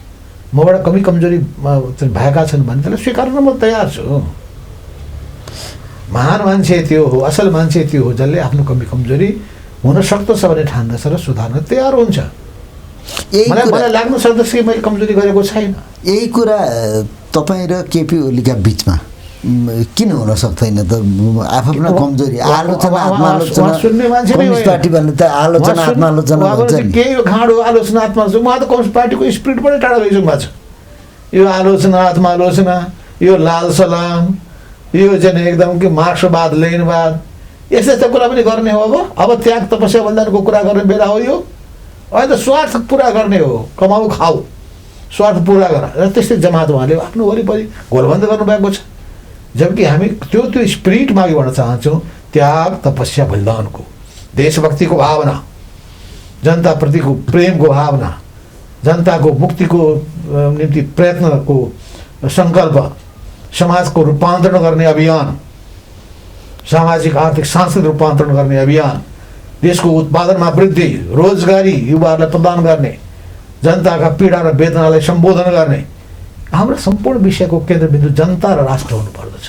मबाट कमी कमजोरी भएका छन् भने त्यसलाई स्वीकार्न म तयार छु। महान मान्छे त्यो हो, असल मान्छे त्यो हो जसले आफ्नो कमी कमजोरी हुन सक्दछ भने ठान्दछ र सुधार्न तयार हुन्छ। मलाई लाग्न सक्दछ कि मैले कमजोरी गरेको छैन। यही कुरा तपाईँ र केपी ओलीका बिचमा किन हुन सक्दैन त? आफ्नो कमजोरी आलोचना आत्मालोचना, सुन्ने मान्छे कम्युनिस्ट पार्टी भन्ने त आलोचना आत्मालोचना भन्छ नि। के यो खाँडो आलोचना आत्मालोचना? उहाँ त कम्युनिस्ट पार्टीको स्पिरिटबाटै टाढा गइसक्नु भएको छ। यो आलोचना आत्मालोचना, यो लाल सलाम, यो चाहिँ एकदम कि मार्क्सवाद लेनिनवाद, यस्तो यस्तो कुरा पनि गर्ने हो। अब त्याग तपस्या बलिदानको कुरा गर्ने बेला हो यो। अहिले त स्वार्थ पुरा गर्ने हो, कमाऊ खाऊ, स्वार्थ पुरा गर, र त्यस्तै जमात उहाँले आफ्नो वरिपरि घोलबन्द गर्नुभएको छ। जबकि हामी त्यो स्पिरिटमा अघि बढ्न चाहन्छौँ। त्याग तपस्या बलिदानको, देशभक्तिको भावना, जनताप्रतिको प्रेमको भावना, जनताको मुक्तिको निम्ति प्रयत्नको सङ्कल्प, समाजको रूपान्तरण गर्ने अभियान, सामाजिक आर्थिक सांस्कृतिक रूपान्तरण गर्ने अभियान, देशको उत्पादनमा वृद्धि, रोजगारी युवाहरूलाई प्रदान गर्ने, जनताका पीडा र वेदनालाई सम्बोधन गर्ने, हाम्रो सम्पूर्ण विषयको केन्द्रबिन्दु जनता र राष्ट्र हुनुपर्दछ।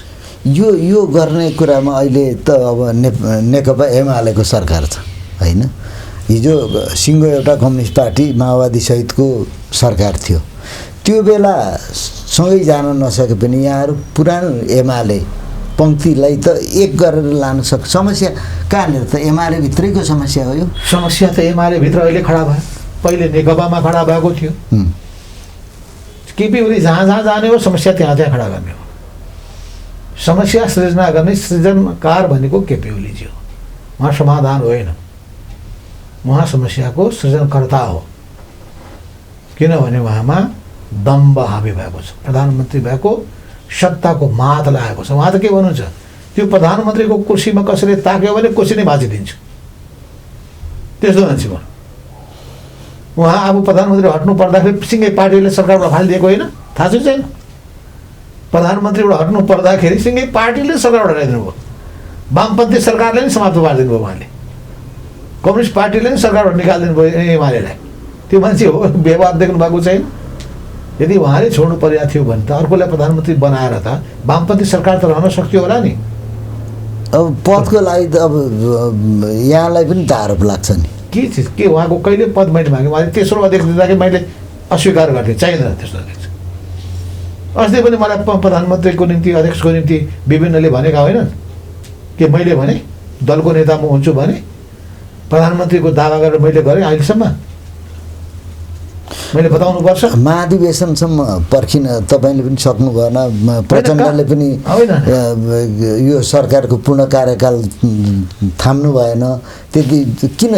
यो गर्ने कुरामा अहिले त अब नेकपा एमालेको सरकार छ होइन। हिजो सिङ्गो एउटा कम्युनिस्ट पार्टी माओवादी सहितको सरकार थियो। त्यो बेला सँगै जान नसके पनि यहाँहरू पुरानो एमाले पङ्क्तिलाई त एक गरेर लान सक्छ। समस्या कहाँनिर त एमाले भित्रैको समस्या हो यो। समस्या त एमाले भित्र अहिले खडा भयो, पहिले नेकपामा खडा भएको थियो। केपी ओली जहाँ जहाँ जाने हो समस्या त्यहाँ त्यहाँ खडा गर्ने हो। समस्या सृजना गर्ने सृजनकार भनेको केपी ओलीजी हो, उहाँ समाधान होइन, उहाँ समस्याको सृजनकर्ता हो। किनभने उहाँमा दम्भ हाबी भएको छ, प्रधानमन्त्री भएको सत्ताको मात लागेको छ। उहाँ त के भन्नुहुन्छ, त्यो प्रधानमन्त्रीको कुर्सीमा कसैले ताक्यो भने कुर्सी नै भाँचिदिन्छु, त्यस्तो मान्छे हो उहाँ। अब प्रधानमन्त्री हट्नु पर्दाखेरि सिङ्गै पार्टीले सरकारबाट फालिदिएको होइन, थाहा छ छैन? प्रधानमन्त्रीबाट हट्नु पर्दाखेरि सिङ्गै पार्टीले सरकारबाट हटाइदिनु भयो। वामपन्थी सरकारले नै समाप्त पारिदिनु भयो उहाँले, कम्युनिस्ट पार्टीले नै सरकारबाट निकालिदिनु भयो एमालेलाई। त्यो मान्छे हो, व्यवहार देख्नु भएको छैन। यदि उहाँले छोड्नु परेको थियो भने त अर्कोलाई प्रधानमन्त्री बनाएर त वामपन्थी सरकार त रहन सक्थ्यो होला नि। अब पदको लागि त अब यहाँलाई पनि त आरोप लाग्छ नि। के उहाँको कहिले पद मैले मागेँ, उहाँले तेस्रो अध्यक्ष दिँदाखेरि मैले अस्वीकार गर्थेँ, चाहिँदैन त्यस्तो अध्यक्ष। अस्ति पनि मलाई प्रधानमन्त्रीको निम्ति अध्यक्षको निम्ति विभिन्नले भनेका होइनन् कि मैले भने दलको नेता म हुन्छु भने, प्रधानमन्त्रीको दावा गरेर मैले गरेँ। अहिलेसम्म मैले बताउनुपर्छ। महाधिवेशनसम्म पर्खिन तपाईँले पनि सक्नु भएन, प्रचण्डले पनि यो सरकारको पूर्ण कार्यकाल थाम्नु भएन। त्यति किन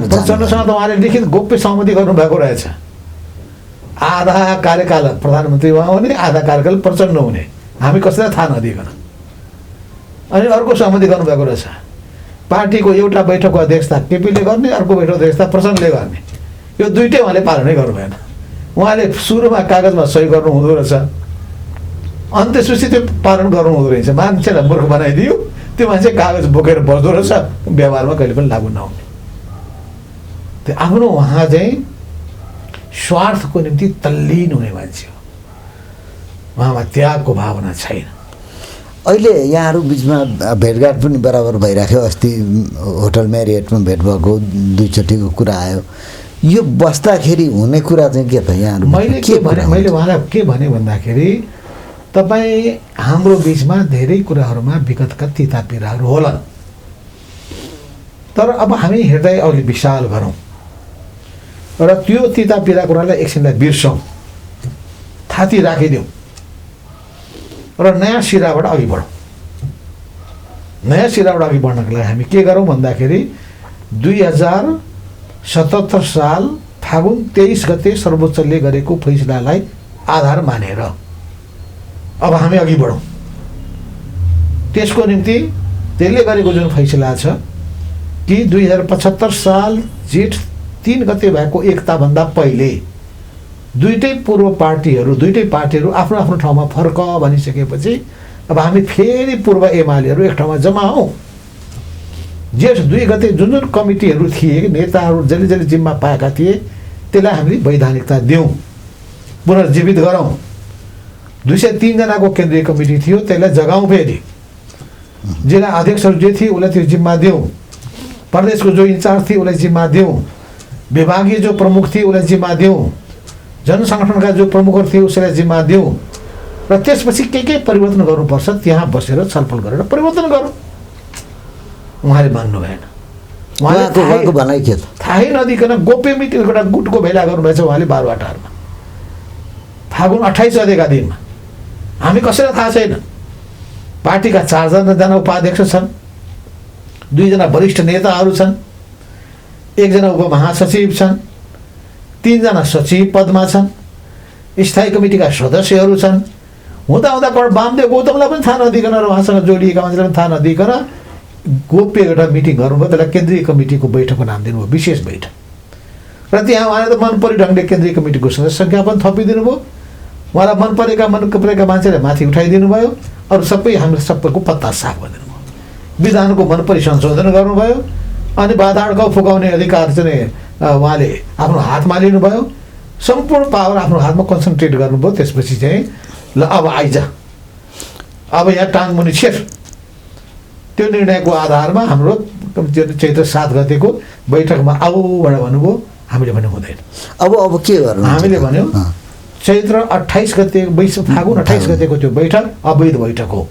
प्रचण्डसँग त उहाँले लिखित गोप्य सहमति गर्नुभएको रहेछ। आधा कार्यकाल प्रधानमन्त्री उहाँ हुने, आधा कार्यकाल प्रचण्ड हुने, हामी कसैलाई थाहा नदिइकन। अनि अर्को सहमति गर्नुभएको रहेछ, पार्टीको एउटा बैठकको अध्यक्षता केपीले गर्ने, अर्को बैठकको अध्यक्षता प्रचण्डले गर्ने। यो दुइटै उहाँले पालनै गर्नु भएन। उहाँले सुरुमा कागजमा सही गर्नु हुँदो रहेछ, अन्त्यसूची त्यो पालन गर्नु हुँदो रहेछ। मान्छेलाई मूर्ख बनाइदियो, त्यो मान्छे कागज बोकेर बस्दो रहेछ, व्यवहारमा कहिले पनि लागु नहुने। त्यो आफ्नो उहाँ चाहिँ स्वार्थको निम्ति तल्लीन हुने मान्छे हो, उहाँमा त्यागको भावना छैन। अहिले यहाँहरू बिचमा भेटघाट पनि बराबर भइराख्यो। अस्ति होटल म्यारियटमा भेट भएको, दुईचोटिको कुरा आयो। यो बस्दाखेरि हुने कुरा चाहिँ के त यहाँहरू? मैले उहाँलाई के भने भन्दाखेरि, तपाईँ हाम्रो बिचमा धेरै कुराहरूमा विगतका तिता पीडाहरू होलान्, तर अब हामी हृदय अलि विशाल गरौँ र त्यो तिता पीडा कुरालाई एकछिनलाई बिर्सौँ, थाती राखिदिउँ र नयाँ सिराबाट अघि बढौँ। नयाँ सिराबाट अघि बढ्नको लागि हामी के गरौँ भन्दाखेरि 2077 साल फागुन 23 गते सर्वोच्चले गरेको फैसलालाई आधार मानेर अब हामी अघि बढौँ। त्यसको निम्ति त्यसले गरेको जुन फैसला छ कि 2075 साल जेठ 3 गते भएको एकताभन्दा पहिले दुईटै पार्टीहरू आफ्नो आफ्नो ठाउँमा फर्क भनिसकेपछि अब हामी फेरि पूर्व एमालेहरू एक ठाउँमा जम्मा हौँ। जेठ 2 गते जुन जुन कमिटीहरू थिए, नेताहरू जसले जसले जिम्मा पाएका थिए, त्यसलाई हामीले वैधानिकता दिउँ, पुनर्जीवित गरौँ। 203 जनाको केन्द्रीय कमिटी थियो, त्यसलाई जगाउँ। फेरि जिल्ला अध्यक्षहरू जे थिए उसलाई त्यो जिम्मा दिउँ, प्रदेशको जो इन्चार्ज थिए उसलाई जिम्मा दिउँ, विभागीय जो प्रमुख थिए उसलाई जिम्मा दिउँ, जनसङ्गठनका जो प्रमुखहरू थिए उसलाई जिम्मा दिउँ र त्यसपछि के परिवर्तन गर्नुपर्छ त्यहाँ बसेर छलफल गरेर परिवर्तन गरौँ। उहाँले मान्नु भएन। उहाँको भनाइ के त? थाहै नदिकन गोप्य मिटिङ एउटा गुटको भेला गर्नुभएछ उहाँले बारवाटारमा फागुन 28 गतेका दिनमा। हामी कसैलाई थाहा छैन। पार्टीका 4 जना उपाध्यक्ष छन्, 2 जना वरिष्ठ नेताहरू छन्, 1 जना उपमहासचिव छन्, 3 जना सचिव पदमा छन्, स्थायी कमिटीका सदस्यहरू छन्। हुँदा वामदेव गौतमलाई पनि थाहा नदिकन र उहाँसँग जोडिएका मान्छेलाई पनि थाहा नदिकन गोप्य एउटा मिटिङ गर्नुभयो। त्यसलाई केन्द्रीय कमिटीको बैठकको नाम दिनुभयो, विशेष बैठक। र त्यहाँ उहाँले त मन परी ढङ्गले केन्द्रीय कमिटीको सदस्य सङ्ख्या पनि थपिदिनु भयो, उहाँलाई मन परेका मान्छेले माथि उठाइदिनु भयो, अरू सबै हामीले सबैको पत्ता साफ गरिदिनु भयो। विधानको मनपरी संशोधन गर्नुभयो अनि बाधाडकाउ फुकाउने अधिकार चाहिँ उहाँले आफ्नो हातमा लिनुभयो, सम्पूर्ण पावर आफ्नो हातमा कन्सन्ट्रेट गर्नुभयो। त्यसपछि चाहिँ ल अब आइज, अब यहाँ टाङमुनि छेर। त्यो निर्णयको आधारमा हाम्रो चैत्र 7 गतेको बैठकमा आउबाट भन्नुभयो, हामीले भन्नु हुँदैन। अब के गर्नु? हामीले भन्यौँ चैत्र 28 गते फागुन 28 गतेको त्यो बैठक अवैध बैठक हो।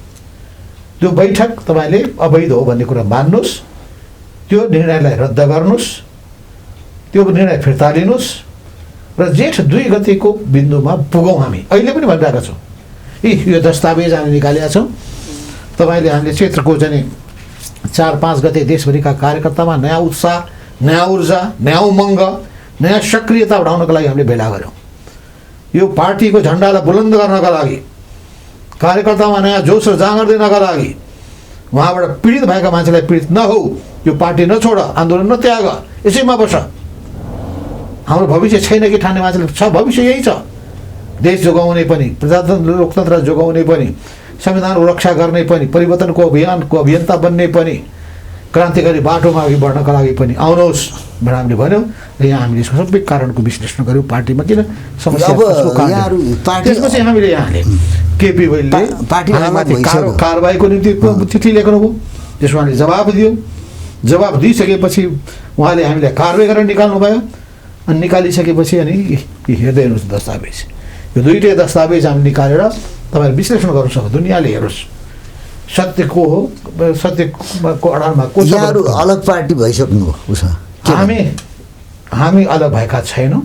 त्यो बैठक तपाईँले अवैध हो भन्ने कुरा मान्नुहोस्, त्यो निर्णयलाई रद्द गर्नुहोस्, त्यो निर्णय फिर्ता लिनुहोस् र जेठ 2 गतेको बिन्दुमा पुगौँ। हामी अहिले पनि भनिरहेका छौँ, यो दस्तावेज हामी निकालेका छौँ। तपाईँले हामीले चैत्रको चाहिँ 4-5 गते देशभरिका कार्यकर्तामा नयाँ उत्साह, नयाँ ऊर्जा, नयाँ उमङ्ग, नयाँ सक्रियता बढाउनको लागि हामीले भेला गऱ्यौँ। यो पार्टीको झन्डालाई बुलन्द गर्नका लागि, कार्यकर्तामा नयाँ जोस र जाँगर दिनका लागि, उहाँबाट पीडित भएका मान्छेलाई पीडित नहो, यो पार्टी नछोड, आन्दोलन नत्याग, यसैमा बस। हाम्रो भविष्य छैन कि ठान्ने मान्छेले छ, भविष्य यही छ। देश जोगाउने पनि, प्रजातन्त्र लोकतन्त्र जोगाउने पनि, संविधानको रक्षा गर्ने पनि, परिवर्तनको अभियानको अभियन्ता बन्ने पनि, क्रान्तिकारी बाटोमा अघि बढ्नका लागि पनि आउनुहोस् भनेर हामीले भन्यौँ। र यहाँ हामीले यसको सबै कारणको विश्लेषण गऱ्यौँ, पार्टीमा किन समस्या कसको कारण। त्यसपछि हामीले यहाँले केपी ओलीले हामीमाथि कारबाहीको निम्ति चिठी लेख्नुभयो, त्यसमा उहाँले जवाब दियो। जवाब दिइसकेपछि उहाँले हामीलाई कारबाही गरेर निकाल्नुभयो। अनि निकालिसकेपछि अनि हेर्दै हेर्नुहोस् दस्तावेज, यो दुईटै दस्तावेज हामी निकालेर तपाईँले विश्लेषण गर्नुहोस्, दुनियाँले हेरोस् सत्य को हो, सत्यको आधारमा को छ। अलग पार्टी भइसक्नु उसमा हामी अलग भएका छैनौँ।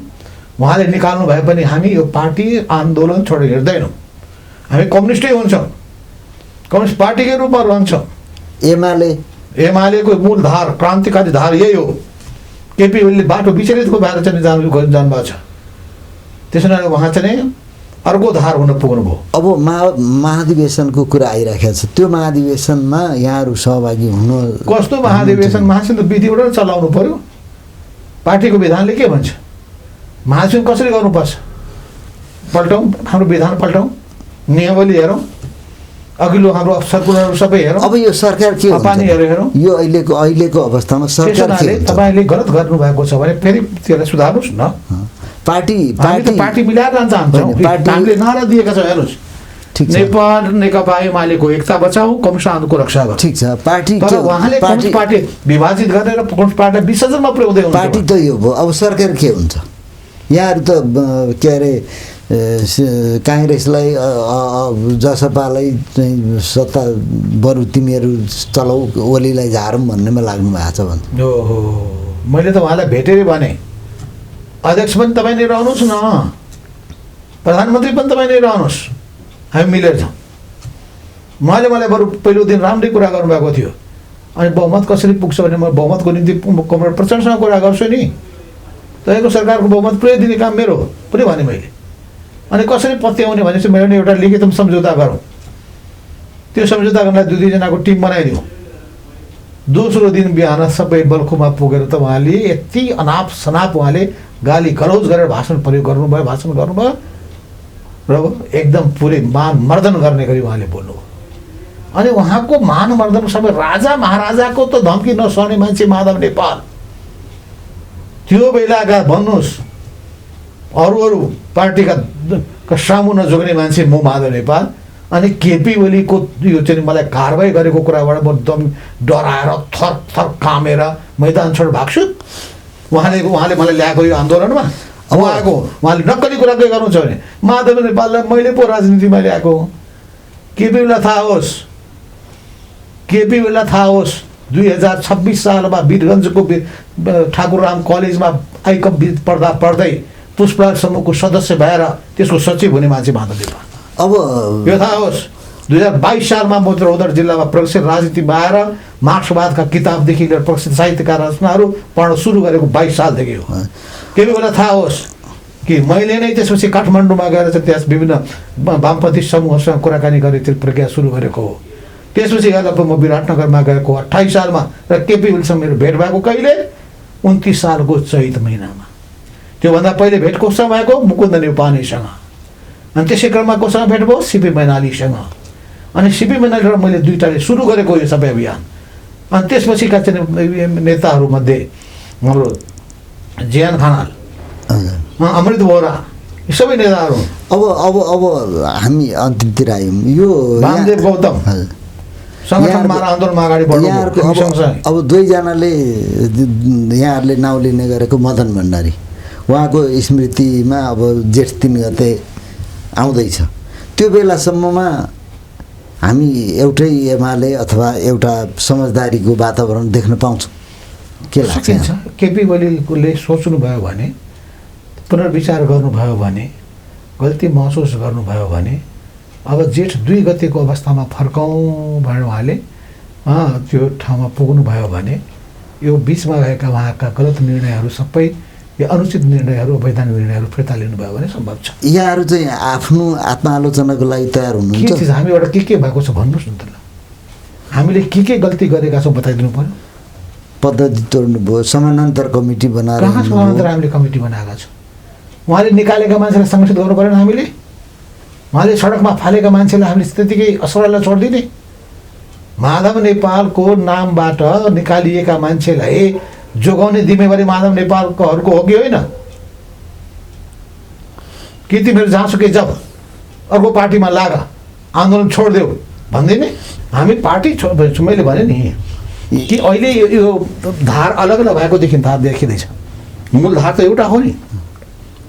उहाँले निकाल्नु भए पनि हामी यो पार्टी आन्दोलन छोडेर हिँड्दैनौँ। हामी कम्युनिस्टै हुन्छौँ, कम्युनिस्ट पार्टीकै रूपमा रहन्छौँ। एमालेको मूल धार, क्रान्तिकारी धार यही हो। केपी ओलीले बाटो विचलितको भएर चाहिँ जानुभएको छ, त्यसो हुनाले उहाँ चाहिँ अर्को धार हुन पुग्नुभयो। अब महाधिवेशनको कुरा आइराखेको छ, त्यो महाधिवेशनमा यहाँहरू सहभागी हुनु। कस्तो महाधिवेशन? महाधिवेशन त विधिबाट चलाउनु पर्यो। पार्टीको विधानले के भन्छ? महाधिवेशन कसरी गर्नुपर्छ? पल्टाउँ, हाम्रो विधान पल्टाउँ, नियमावली हेरौँ, अघिल्लो हाम्रो सर्कुलरहरू सबै हेरौँ। अब यो सरकार के पानीहरू हेरौँ। यो अहिलेको अवस्थामा सरकारले तपाईँले गलत गर्नुभएको छ भने फेरि त्यसलाई सुधार्नुहोस् न। पार्टी मिलाएर जान्छ हामीले नारा दिएका छौँ, हेर्नुहोस्, नेपाल नेकपा एमालेको एकता बचाऊ, कम्युनिस्ट आन्दोलनको रक्षा गर्नु। ठिक छ, पार्टी तर उहाँले कम्युनिस्ट पार्टी विभाजित गरेर कम्युनिस्ट पार्टीलाई विसर्जनमा पुर्याउँदै हुनुहुन्छ। पार्टी त यो भयो, अब सरकार के हुन्छ? यहाँहरू त के अरे काङ्ग्रेसलाई जसपालाई चाहिँ सत्ता बरु तिमीहरू चलाऊ, ओलीलाई झारौँ भन्नेमा लाग्नु भएको छ भने। ओहो, मैले त उहाँलाई भेटेर भने अध्यक्ष पनि तपाईँ नै रहनुहोस् न, प्रधानमन्त्री पनि तपाईँ नै रहनुहोस्, हामी मिलेर जाउँ। मलाई बरु पहिलो दिन राम्रै कुरा गर्नुभएको थियो। अनि बहुमत कसरी पुग्छ भने म बहुमतको निम्ति कमरेड प्रचण्डसँग कुरा गर्छु नि, तपाईँको सरकारको बहुमत पुरै दिने काम मेरो हो पनि भने मैले। अनि कसरी पत्याउने भनेपछि मैले एउटा लिखित सम्झौता गरौँ, त्यो सम्झौता गर्नलाई 2-2जनाको टिम बनाइदिउँ। दोस्रो दिन बिहान सबै बल्खुमा पुगेर त उहाँले यति अनाप शनाप उहाँले गाली गलौज गरेर भाषण प्रयोग गर्नुभयो, भाषण गर्नुभयो र एकदम पुरै मान मर्दन गर्ने गरी उहाँले बोल्नुभयो। अनि उहाँको मान मर्दन सबै राजा महाराजाको त धम्की नसर्ने मान्छे माधव नेपाल, त्यो बेलाका भन्नुहोस् अरू पार्टीका सामु नजोग्ने मान्छे म माधव नेपाल। अनि केपी ओलीको यो चाहिँ मलाई कारबाही गरेको कुराबाट म एकदम डराएर थर कामेर मैदान छोड भाग्छु। उहाँले मलाई ल्याएको यो आन्दोलनमा उहाँले नक्कली कुरा के गर्नुहुन्छ भने माधव नेपाललाई मैले पो राजनीतिमा ल्याएको। केपी ओलीलाई थाहा होस् 2026 सालमा वीरगञ्जको ठाकुरराम कलेजमा आइकम पढ्दै पुष्पराज समूहको सदस्य भएर त्यसको सचिव हुने मान्छे माधव नेपाल। अब यो थाहा होस् 2022 सालमा म चौधरी जिल्लामा प्रगतिशील राजनीतिमा आएर मार्क्सवादका किताबदेखि लिएर प्रगतिशील साहित्यका रचनाहरू पढ्न सुरु गरेको 22 सालदेखि हो। केही बेला थाहा होस् कि मैले नै त्यसपछि काठमाडौँमा गएर चाहिँ त्यस विभिन्न वामपन्थी समूहसँग कुराकानी गर्ने त्यो प्रक्रिया सुरु गरेको हो। त्यसपछि गएर म विराटनगरमा गएको 28 सालमा र केपी ओलीसँग मेरो भेट भएको कहिले 29 सालको चैत महिनामा। त्योभन्दा पहिले भेट कोसँग भएको मुकुन्द नेउपानेसँग। अनि त्यसै क्रममा कोसँग भेट भयो सिपी मैनालीसँग अनि सिपी मैनालीबाट मैले दुईटाले सुरु गरेको यो सबै अभियान अनि त्यसपछिका चाहिँ नेताहरूमध्ये हाम्रो जियान खनाल अमृत बोहरा यी सबै नेताहरू अब हामी अन्तिमतिर आयौँ यो वामदेव गौतम सङ्गठनमा आन्दोलनमा अगाडि बढ्नु अब दुईजनाले यहाँहरूले नाउँ लिने गरेको मदन भण्डारी उहाँको स्मृतिमा अब जेठ 3 गते आउँदैछ त्यो बेलासम्ममा हामी एउटै एमाले अथवा एउटा समझदारीको वातावरण देख्न पाउँछौँ के लाग्छ केपी ओलीले सोच्नुभयो भने पुनर्विचार गर्नुभयो भने गल्ती महसुस गर्नुभयो भने अब जेठ 2 गतेको अवस्थामा फर्काउँ भनेर उहाँले त्यो ठाउँमा पुग्नुभयो भने यो बिचमा भएका उहाँका गलत निर्णयहरू सबै यो अनुचित निर्णयहरू वैधानिक निर्णयहरू फिर्ता लिनुभयो भने सम्भव छ। यहाँहरू चाहिँ आफ्नो आत्मालोचनाको लागि तयार हुनुहुन्छ? के चिज हामीबाट के भएको छ भन्नुहोस् न त ल। हामीले के गल्ती गरेका छौँ बताइदिनु पर्यो। पद्धति तोड्नुभयो, समानान्तर कमिटी बनाएर। कहाँ समानान्तर हामीले कमिटी बनाएका छौँ? उहाँले निकालेका मान्छेलाई संरक्षित गर्नु परेन हामीले? उहाँले सडकमा फालेका मान्छेलाई हामीले त्यतिकै असरलाई छोडिदिने? माधव नेपालको नामबाट निकालिएका मान्छेलाई जोगाउने जिम्मेवारी माधव नेपालकोहरूको हो कि होइन? कि तिमीहरू जहाँसुकै जाऊ अर्को पार्टीमा लाग आन्दोलन छोडिदेऊ भन्दिने? हामी पार्टी मैले भने नि कि अहिले यो धार अलग नभएकोदेखि धार देखिँदैछ। मूल धार त एउटा हो नि।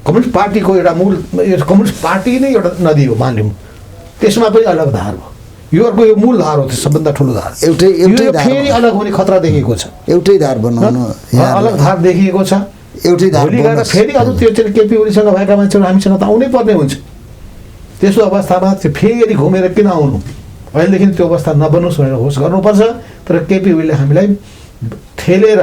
कम्युनिस्ट पार्टीको एउटा मूल कम्युनिस्ट पार्टी नै एउटा नदी हो मानिलिउँ, त्यसमा पनि अलग धार हो। यो अर्को यो मूल धार हो, त्यो सबभन्दा ठुलो धार। एउटै फेरि अलग हुने खतरा देखिएको छ। एउटै धार बनाउनु, अलग धार देखिएको छ। एउटै धार भोलि गएर फेरि अरू त्यो चाहिँ केपी ओलीसँग भएका मान्छेहरू हामीसँग त आउनै पर्ने हुन्छ। त्यसो अवस्थामा त्यो फेरि घुमेर किन आउनु? अहिलेदेखि त्यो अवस्था नबनोस् भनेर होस् गर्नुपर्छ। तर केपी ओलीले हामीलाई ठेलेर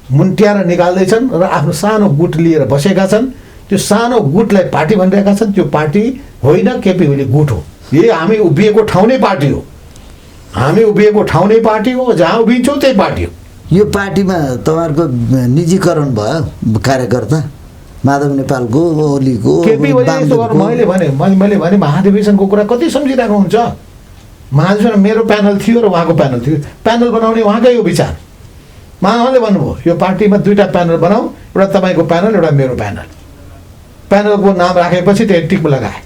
मुन्ट्याएर निकाल्दैछन् र आफ्नो सानो गुट लिएर बसेका छन्। त्यो सानो गुटलाई पार्टी भनिरहेका छन्। त्यो पार्टी होइन, केपी ओली गुट हो। यो हामी उभिएको ठाउँ नै पार्टी हो। हामी उभिएको ठाउँ नै पार्टी हो, जहाँ उभिन्छौँ त्यही पार्टी हो। यो पार्टीमा तपाईँहरूको निजीकरण भयो कार्यकर्ता माधव नेपालको, ओलीको, केपी ओली मैले भने महाधिवेशनको कुरा कति सम्झिरहेको हुन्छ? महाधिवेशन मेरो प्यानल थियो र उहाँको प्यानल थियो। प्यानल बनाउने उहाँकै हो विचार। उहाँले भन्नुभयो यो पार्टीमा 2टा प्यानल बनाऊ, एउटा तपाईँको प्यानल एउटा मेरो प्यानल। प्यानलको नाम राखेपछि त्यहाँ टिक लगाए।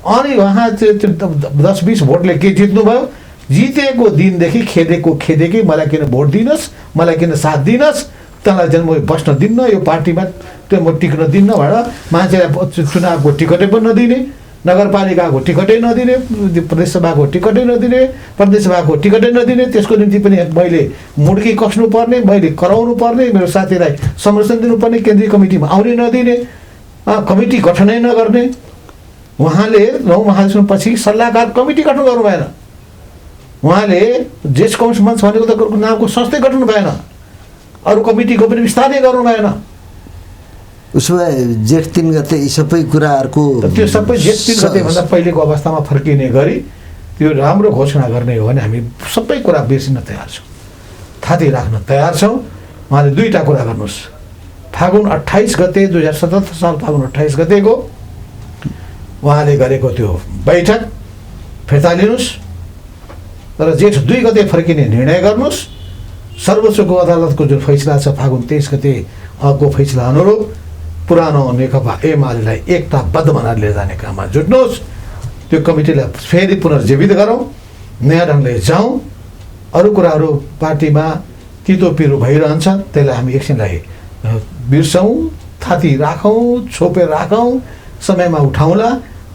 अनि उहाँ 10-20 भोटले के जित्नुभयो? जितेको दिनदेखि खेदेकी मलाई किन भोट दिनुहोस्, मलाई किन साथ दिनुहोस्, तँलाई चाहिँ म बस्न दिन्न, यो पार्टीमा त्यो म टिक्न दिन्न भनेर मान्छेलाई चुनावको टिकटै पनि नदिने, नगरपालिकाको टिकटै नदिने, प्रदेशसभाको टिकटै नदिने, प्रदेशसभाको टिकटै नदिने। त्यसको निम्ति पनि मैले मुड्की कस्नु पर्ने, मैले कराउनु पर्ने, मेरो साथीलाई संरक्षण दिनुपर्ने, केन्द्रीय कमिटीमा आउने नदिने, कमिटी गठनै नगर्ने। उहाँले 9 महाधिवेशनपछि सल्लाहकार कमिटी गठन गर्नु भएन। उहाँले जेस कम्युनिस्ट मञ्च भनेको त नामको संस्थै गठन भएन। अरू कमिटीको पनि विस्तारै गर्नु भएन। उसो भए जेठ 3 गते यी सबै कुराहरूको त्यो सबै जेठ 3 गतेभन्दा पहिलेको अवस्थामा फर्किने गरी त्यो राम्रो घोषणा गर्ने हो भने हामी सबै कुरा बिर्सिन तयार छौँ, थाती राख्न तयार छौँ। उहाँले 2टा कुरा गर्नुहोस्। फागुन 28 गते 2077 साल फागुन 28 गतेको उहाँले गरेको त्यो बैठक फिर्ता लिनुहोस् र जेठ 2 गते फर्किने निर्णय गर्नुहोस्। सर्वोच्चको अदालतको जुन फैसला छ फागुन 23 गतेको फैसला अनुरूप पुरानो नेकपा एमालेलाई एकताबद्ध बनाएर लिएर जाने काममा जुट्नुहोस्। त्यो कमिटीलाई फेरि पुनर्जीवित गरौँ, नयाँ ढङ्गले जाउँ। अरू कुराहरू पार्टीमा तितो पिरो भइरहन्छ, त्यसलाई हामी एकछिनलाई बिर्सौँ, थाती राखौँ, छोपेर राखौँ, समयमा उठाउँला।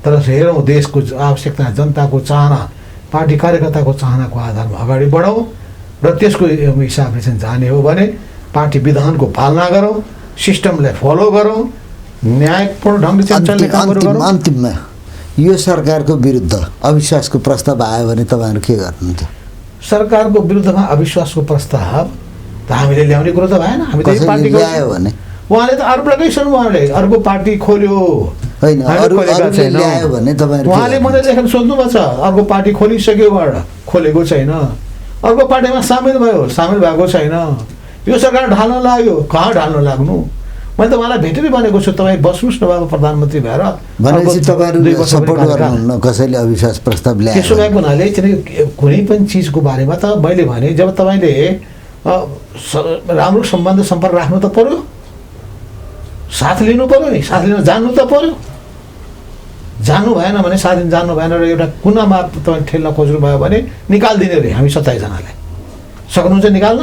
तर हेरौँ देशको आवश्यकता, जनताको चाहना, पार्टी कार्यकर्ताको चाहनाको आधारमा अगाडि बढौँ र त्यसको हिसाबले चाहिँ जाने हो भने पार्टी विधानको पालना गरौँ, सिस्टमलाई फलो गरौँ, न्यायपूर्ण ढङ्गले चल्ने कामहरू गरौँ। अन्तिममा यो सरकारको विरुद्ध अविश्वासको प्रस्ताव आयो भने तपाईँहरू के गर्नुहुन्थ्यो? सरकारको विरुद्धमा अविश्वासको प्रस्ताव त हामीले ल्याउने कुरो त भएन। हामी त पार्टीको ल्यायो भने उहाँले त आरोप लगाइसक्नु, उहाँले अर्को पार्टी खोल्यो होइन, ल्यायो भने तपाईँहरू उहाँले मलाई लेखेर सोध्नुभएको छ अर्को पार्टी खोलिसक्यो भनेर। खोलेको छैन। अर्को पार्टीमा सामेल भएको छैन। यो सरकार ढाल्न लाग्यो। कहाँ ढाल्न लाग्नु? मैले त उहाँलाई भेटेरै भनेको छु तपाईँ बस्नुहोस् न बाबा प्रधानमन्त्री भएर भनेपछि अर्को 2 तपाईँहरू वर्ष सपोर्ट पनि कार्यकाल। गर्नुहुन्न कसैले अविश्वास प्रस्ताव ल्यायो त्यसो भएको हुनाले चाहिँ कुनै पनि चिजको बारेमा त मैले भने जब तपाईँले राम्रो सम्बन्ध सम्पर्क राख्नु त पर्यो, साथ लिनु पर्यो नि, साथ लिन जान्नु त पर्यो। जान्नु भएन भने साथ लिन जान्नु भएन र एउटा कुनामा तपाईँ ठेल्न खोज्नुभयो भने निकालिदिने रे हामी 27 जनालाई। सक्नुहुन्छ निकाल्न?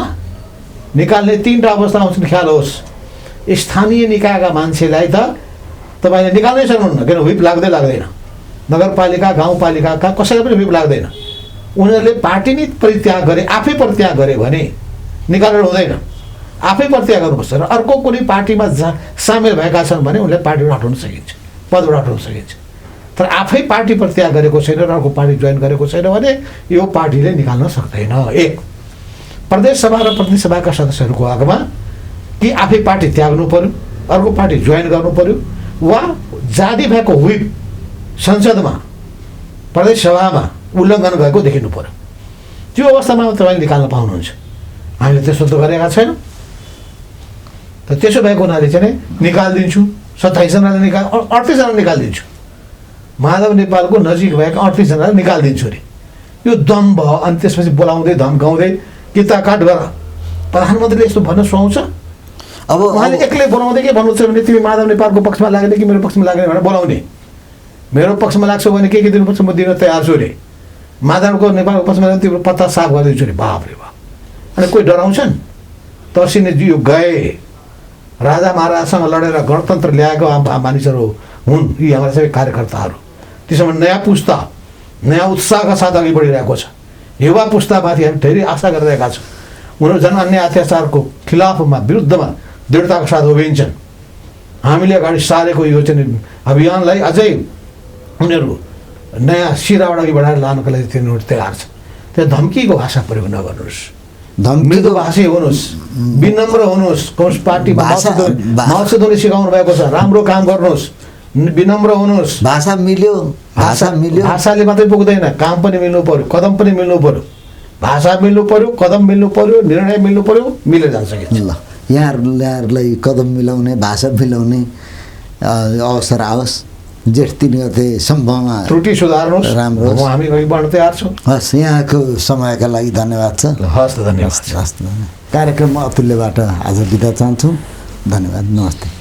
निकाल्ने 3टा अवस्था आउँछन् ख्याल होस्। स्थानीय निकायका मान्छेलाई त तपाईँले निकाल्नै सक्नुहुन्न, किन व्हिप लाग्दैन। नगरपालिका गाउँपालिकाका कसैलाई पनि व्हिप लाग्दैन। उनीहरूले पार्टी नै परित्याग गरे, आफै परित्याग गरे भने निकालेर हुँदैन। आफै परित्याग गर्नुपर्छ र अर्को कुनै पार्टीमा सामेल भएका छन् भने उनलाई पार्टीबाट हटाउन सकिन्छ, पदबाट हटाउन सकिन्छ। तर आफै पार्टी परित्याग गरेको छैन र अर्को पार्टी जोइन गरेको छैन भने यो पार्टीले निकाल्न सक्दैन। 1 प्रदेश सभा र प्रतिनिधि सभाका सदस्यहरूको हकमा कि आफै पार्टी त्याग्नु पर्यो, अर्को पार्टी जोइन गर्नु पर्यो वा जारी भएको व्हिप संसदमा प्रदेश सभामा उल्लङ्घन भएको देखिनु पर्यो। त्यो अवस्थामा तपाईँले निकाल्न पाउनुहुन्छ। हामीले त्यसो त गरेका छैनौँ। त त्यसो भएको हुनाले चाहिँ निकालिदिन्छु, 27 जनाले 38 जना निकालिदिन्छु। माधव नेपालको नजिक भएका 38 जनालाई निकालिदिन्छु अरे यो दम्भ। अनि त्यसपछि बोलाउँदै धम्काउँदै किताकाट गर प्रधानमन्त्रीले यस्तो भन्न सुहाउँछ? अब उहाँले एक्लै बोलाउँदै के भन्नुहुन्छ भने तिमी माधव नेपालको पक्षमा लाग्ने कि मेरो पक्षमा लाग्ने भनेर बोलाउने। मेरो पक्षमा लाग्छौ भने के दिनुपर्छ म दिन तयार छु अरे। माधवको नेपालको पक्षमा लाग्ने तिम्रो पत्ता साफ गरिदिन्छु अरे। बाप रे बाप। अनि कोही डराउँछन्? तर्सिने यो गए राजा महाराजसँग लडेर गणतन्त्र ल्याएको मानिसहरू हुन् यी हाम्रा सबै कार्यकर्ताहरू। त्यसमा नयाँ पुस्ता नयाँ उत्साहका साथ अघि बढिरहेको छ। युवा पुस्तामाथि हामी धेरै आशा गरिरहेका छौँ। उनीहरू जनअन्याय अत्याचारको खिलाफमा विरुद्धमा दृढताका साथ उभिन्छन्। हामीले अगाडि सारेको यो चाहिँ अभियानलाई अझै उनीहरू नयाँ सिराबाट अघि बढाएर लानको लागि तिनीहरू तयार छ। त्यो धम्कीको भाषा प्रयोग नगर्नुहोस्, मृदु भाषी हुनुहोस्, विनम्र हुनुहोस्। कम्युनिस्ट पार्टीमा माओवादीले सिकाउनु भएको छ राम्रो काम गर्नुहोस्, विनम्र हुनुहोस्। भाषा मिल्यो, भाषाले मात्रै पुग्दैन, काम पनि मिल्नु पर्यो, कदम पनि मिल्नु पर्यो। भाषा मिल्नु पर्यो, कदम मिल्नु पर्यो, निर्णय मिल्नु पर्यो, मिलेर जान सकिन्छ। ल यहाँहरूलाई कदम मिलाउने भाषा मिलाउने अवसर आओस्। जेठ 3 गते सम्भवमा त्रुटि सुधार्नुहोस्, राम्रो हामी अघि बढ्न तयार छौँ। हस्, यहाँको समयका लागि धन्यवाद छ। हस् त धन्यवाद। कार्यक्रममा अतुल्यबाट आज बिदा चाहन्छौँ। धन्यवाद, नमस्ते।